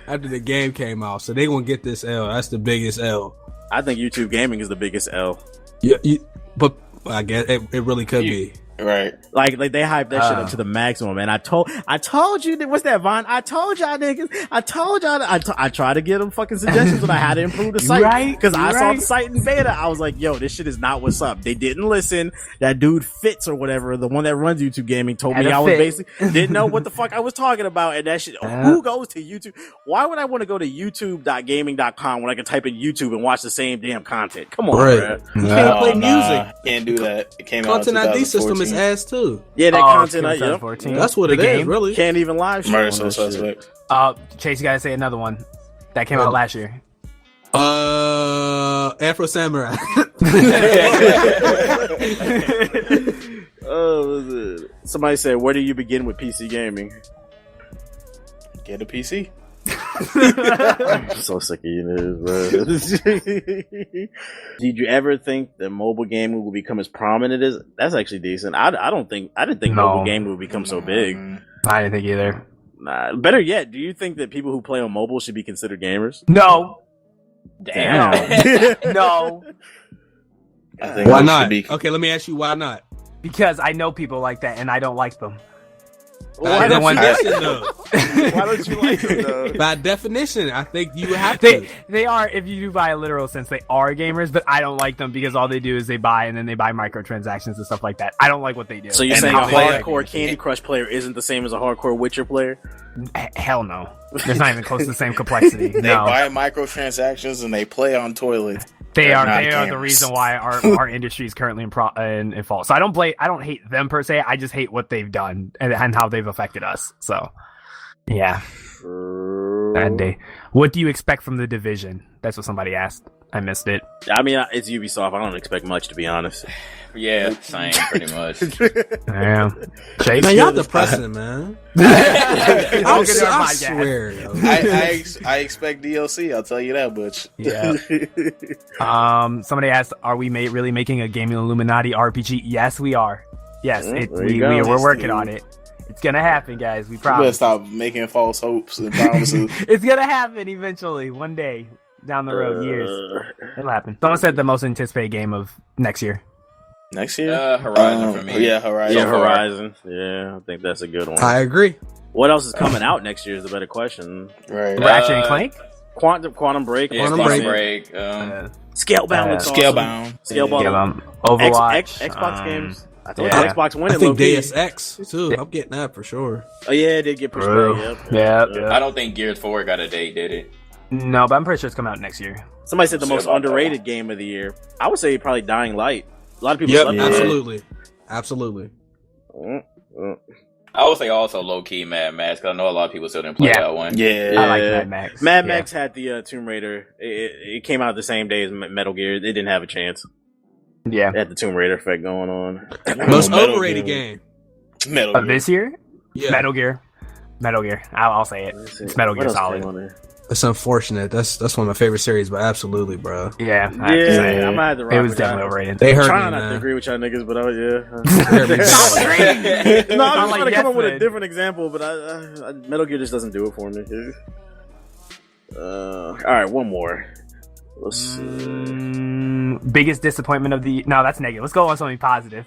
after the game came out, so they gonna get this L. That's the biggest L. I think YouTube gaming is the biggest L. Yeah, but I guess it really could be. Right. Like they hyped that shit up to the maximum, man. I told you that. What's that, Vaughn? I told y'all niggas. I told y'all. I tried to get them fucking suggestions on how to improve the site, Right, because I saw right. the site in beta. I was like, yo, this shit is not what's up. They didn't listen. That dude Fitz or whatever, the one that runs YouTube gaming, told Had me a I was fit. basically didn't know what the fuck I was talking about, and that shit. Who goes to YouTube? Why would I want to go to youtube.gaming.com when I can type in YouTube and watch the same damn content? Come on, Right. bro. You can't play Nah, music. can't do that. It came out in Content ID system is 2014. ass too. Yeah, that Oh, content. it's Yep. 2014. That's what The it is, game? really. Can't even live stream. Murder on Soul that shit. Suspect. Chase, you gotta say another one that came out last year. Afro Samurai. Oh, was it? Somebody said, "Where do you begin with PC gaming?" Get a PC. I'm so sick of you, niggas, bro. Did you ever think that mobile gaming would become as prominent as? That's actually decent. I didn't think No. mobile gaming would become so big. I didn't think either. Nah, better yet, do you think that people who play on mobile should be considered gamers? No. Damn. No. I think Why it not? should be- Okay, let me ask you why not. Because I know people like that and I don't like them. Why By don't you like definition, them? though. Why don't you like them though? By definition, I think you have to. They are, if you do buy a literal sense, they are gamers, but I don't like them because all they do is they buy and then they buy microtransactions and stuff like that. I don't like what they do. So you're And saying a how they play hardcore games. Candy Crush player isn't the same as a hardcore Witcher player? Hell no. There's not even close to the same complexity. They No. buy microtransactions and they play on toilets. They They're are not the gamers. reason why our industry is currently in fault. So I don't hate them per se. I just hate what they've done and how they've affected us. So yeah, bad day. What do you expect from The Division? That's what somebody asked. I missed it. I mean, it's Ubisoft. I don't expect much, to be honest. Yeah, same, pretty much. Yeah, Chase. Man, y'all depressing, man. Welcome to our I podcast. swear. Yo. I expect DLC. I'll tell you that, Butch. Yeah. Somebody asked, "Are we really making a gaming Illuminaughti RPG?" Yes, we are. Yes, There you we're go. working on it. It's gonna happen, guys. We You better promise. stop making false hopes and promises. It's gonna happen eventually, one day down the road, years. It'll happen. Someone said the most anticipated game of next year. Next year? Horizon for me. Yeah, Horizon. Yeah, So far. Horizon. Yeah, I think that's a good one. I agree. What else is coming out next year is the better question. Right. Ratchet and Clank. Quantum Break. Yeah, Quantum Quantum Break. Break. Scalebound looks awesome. Scalebound. Scalebound. Overwatch. Xbox games. I told yeah. you Xbox I winning. think low-key. Deus Ex too. I'm getting that for sure. Oh yeah, it did get pushed Bro. back. Yeah. I don't think Gears 4 got a date, did it? No, but I'm pretty sure it's coming out next year. Somebody said the Shit most about that underrated one. game of the year. I would say probably Dying Light. A lot of people. Yep, slept on it. absolutely. I would say also low key Mad Max, because I know a lot of people still didn't play Yeah. that one. Yeah. I like Mad Max. Mad Yeah. Max had the Tomb Raider. It came out the same day as Metal Gear. It didn't have a chance. Yeah. It had the Tomb Raider effect going on. Most Metal overrated Gear. game. Metal Of Gear. this year? Yeah, Metal Gear. I'll say it. It's Metal What Gear else Solid. came on there? it's unfavorite. That's one of my favorite series, but absolutely, bro. Yeah. I have to Yeah, say I might have to rock it was with y'all. definitely overrated. They I'm hurt trying me, not to man. agree with y'all niggas, but yeah. They hurt me Stop bad. agreeing. No, I'm just Sound trying like to come up with a yes, different example, but I Metal Gear just doesn't do it for me. All right, one more. Let's see. Biggest disappointment of the no, that's negative. Let's go on something positive.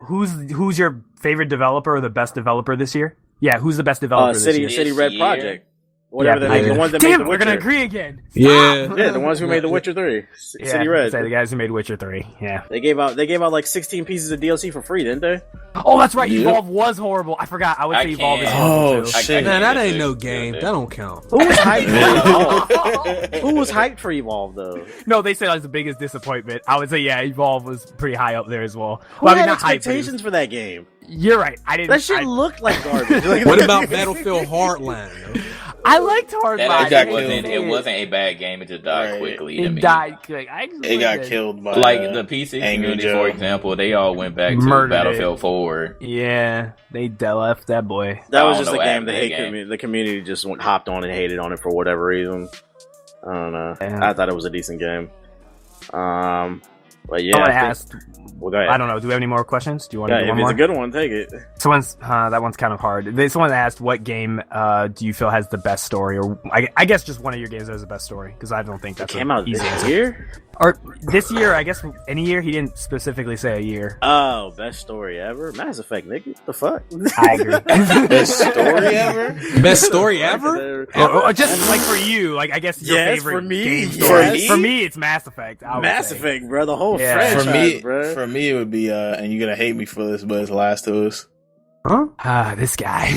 Who's your favorite developer or the best developer this year? Yeah, who's the best developer this year? City This Red year? Project. Whatever Yeah. they make, the ones that Damn, made the we're gonna Witcher. agree again. Yeah. Yeah, the ones who made The Witcher 3. City Red. Say the guys who made Witcher 3. Yeah. They gave out like 16 pieces of DLC for free, didn't they? Oh, that's right. Yep. Evolve was horrible. I forgot. I would I say Evolve is can't. horrible Oh, too. shit. Man, that get ain't it. no game. That don't count. Who was hyped for Evolve? Who was hyped for Evolve though? No, they said that was the biggest disappointment. I would say yeah, Evolve was pretty high up there as well. Who Well, I had mean, not hype, but it was- expectations for that game? You're right. I didn't. That shit I, looked like garbage. Like, What about Battlefield Hardline? I liked Hard That Body. it wasn't a bad game. It just died quickly to me. It died quick. It got killed by Like the PC Angry community, Joe. for example, they all went back to Murdered Battlefield 4. Yeah, they left that boy. That was I just don't a know game what happened to the community just hopped on and hated on it for whatever reason. I don't know. Yeah. I thought it was a decent game. But yeah, Someone I think- asked. well, go ahead. I don't know. Do we have any more questions? Do you want to Yeah, do if one it's more? a good one, take it. That one's kind of hard. Someone asked, "What game do you feel has the best story?" Or I guess just one of your games has the best story, because I don't think that's Came out easy this answer. year? Or this year, I guess any year. He didn't specifically say a year. Oh, best story ever? Mass Effect, nigga. The fuck? I agree. Best story ever? Best story ever? Or just like for you, like I guess your Yes, favorite for me, game yes. story. For me, it's Mass Effect. I would Mass say. Effect, bro. The whole Yeah. franchise, bro. For me, it would be, and you're gonna hate me for this, but it's Last of Us. Huh? This guy.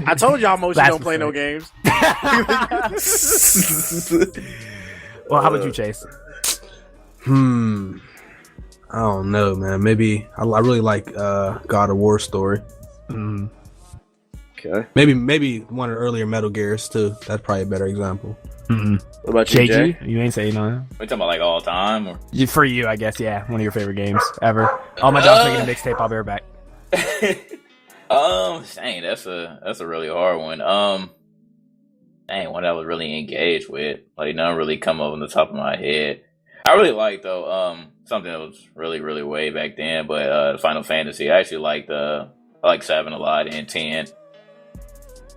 I told y'all Motion Last don't play no Effect. games. Well, how about you, Chase? I don't know, man. Maybe I really like God of War story. Mm. Okay. Maybe one of the earlier Metal Gears too. That's probably a better example. Mm-mm. What about you, Jay? JG, you ain't saying no. We talking about like all time, or For you, I guess, yeah. One of your favorite games ever. Oh, my dog's making a mixtape. I'll be right back. dang, that's a really hard one. Dang, one I was really engaged with. Like, none really come up on the top of my head. I really like though, something that was really, really way back then, but Final Fantasy. I actually liked I like 7 a lot and 10.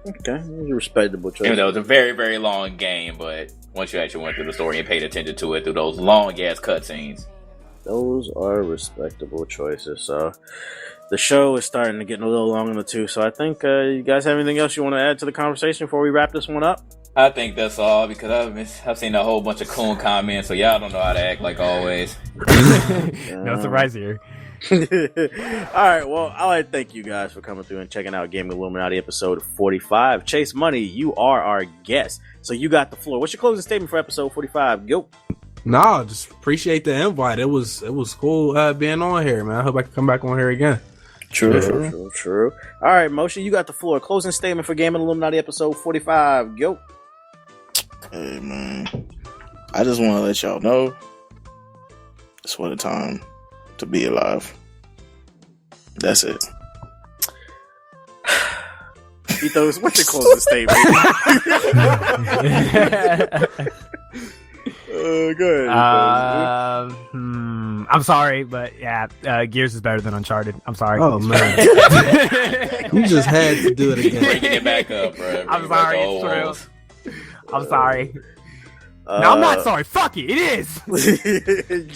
Okay, a respectable choice. Even though it was a very, very long game, but once you actually went through the story and paid attention to it through those long ass cutscenes. Those are respectable choices. So the show is starting to get a little long in the tooth. So I think you guys have anything else you want to add to the conversation before we wrap this one up? I think that's all, because I've seen a whole bunch of coon comments, so y'all don't know how to act like always. No surprise here. All right, well, I like to thank you guys for coming through and checking out Gaming Illuminati episode 45. Chase Money, you are our guest, so you got the floor. What's your closing statement for episode 45? Go. Nah, just appreciate the invite. It was cool being on here, man. I hope I can come back on here again. True. All right, Motion, you got the floor. Closing statement for Gaming Illuminati episode 45. Go. Hey, man. I just want to let y'all know it's what a time to be alive. That's it. Ethos, what's your closing statement? Go ahead. I'm sorry, but yeah, Gears is better than Uncharted. I'm sorry. Oh man, you just had to do it again. Breaking it back up, bro. I'm sorry, it's true. I'm sorry. No, I'm not sorry. Fuck it. It is.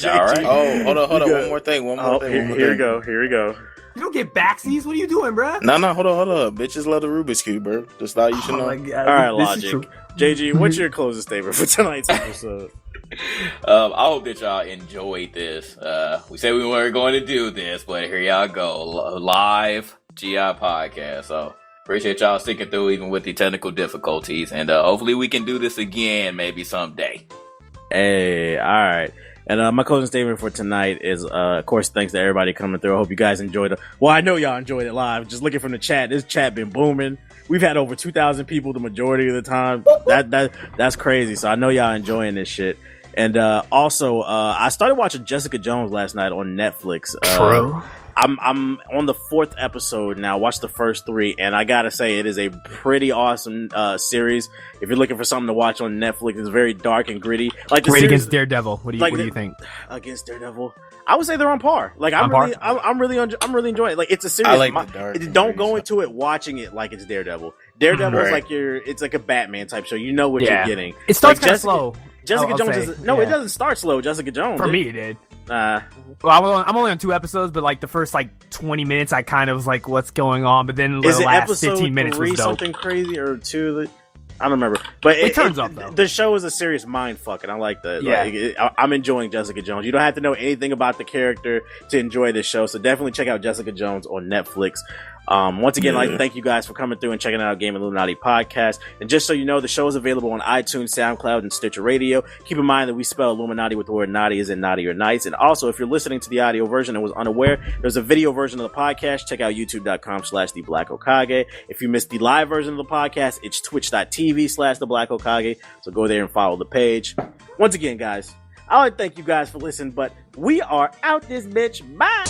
All right. Oh, hold on. One more thing. Here we go. You don't get backsies. What are you doing, bro? No, hold on. Bitches love the Rubik's Cube, bro. Just thought you should know. my God. All right, This is Logic. JG, what's your closing statement for tonight's episode? I hope that y'all enjoyed this. We said we weren't going to do this, but here y'all go. Live GI podcast. So appreciate y'all sticking through even with the technical difficulties. And hopefully we can do this again maybe someday. Hey, all right. And my closing statement for tonight is, of course, thanks to everybody coming through. I hope you guys enjoyed it. Well, I know y'all enjoyed it live. Just looking from the chat, this chat been booming. We've had over 2,000 people the majority of the time. That's crazy. So I know y'all enjoying this shit. And also, I started watching Jessica Jones last night on Netflix. True. I'm on the 4th episode now. Watched the first 3, and I gotta say it is a pretty awesome series. If you're looking for something to watch on Netflix, it's very dark and gritty. Like the Great series, against Daredevil. What do you think? Against Daredevil, I would say they're on par. Like I'm really enjoying it. Like it's a series. I like the dark and Don't go gritty into it watching it like it's Daredevil. Daredevil is Right. like it's like a Batman type show. You know what you're getting. It starts Like kind of slow. Jessica I'll Jones say. is it doesn't start slow. Jessica Jones For me, it did. Uh, Well, I'm only on 2 episodes, but like the first 20 minutes, I kind of was like, "What's going on?" But then the is it last episode 15 minutes 3 was dope. something crazy or 2? I don't remember. But It turns up, though. The show is a serious mind fuck, and I like that. Yeah. Like, I'm enjoying Jessica Jones. You don't have to know anything about the character to enjoy this show, so definitely check out Jessica Jones on Netflix. Once again, I'd like to thank you guys for coming through and checking out Game Illuminaughty podcast. And just so you know, the show is available on iTunes, SoundCloud, and Stitcher Radio. Keep in mind that we spell Illuminaughty with the word naughty as in naughty or nice. And also, if you're listening to the audio version and was unaware, there's a video version of the podcast. Check out youtube.com/TheBlackOkage. If you missed the live version of the podcast, it's twitch.tv/TheBlackOkage. So go there and follow the page. Once again, guys, I want to thank you guys for listening, but we are out this bitch. Bye!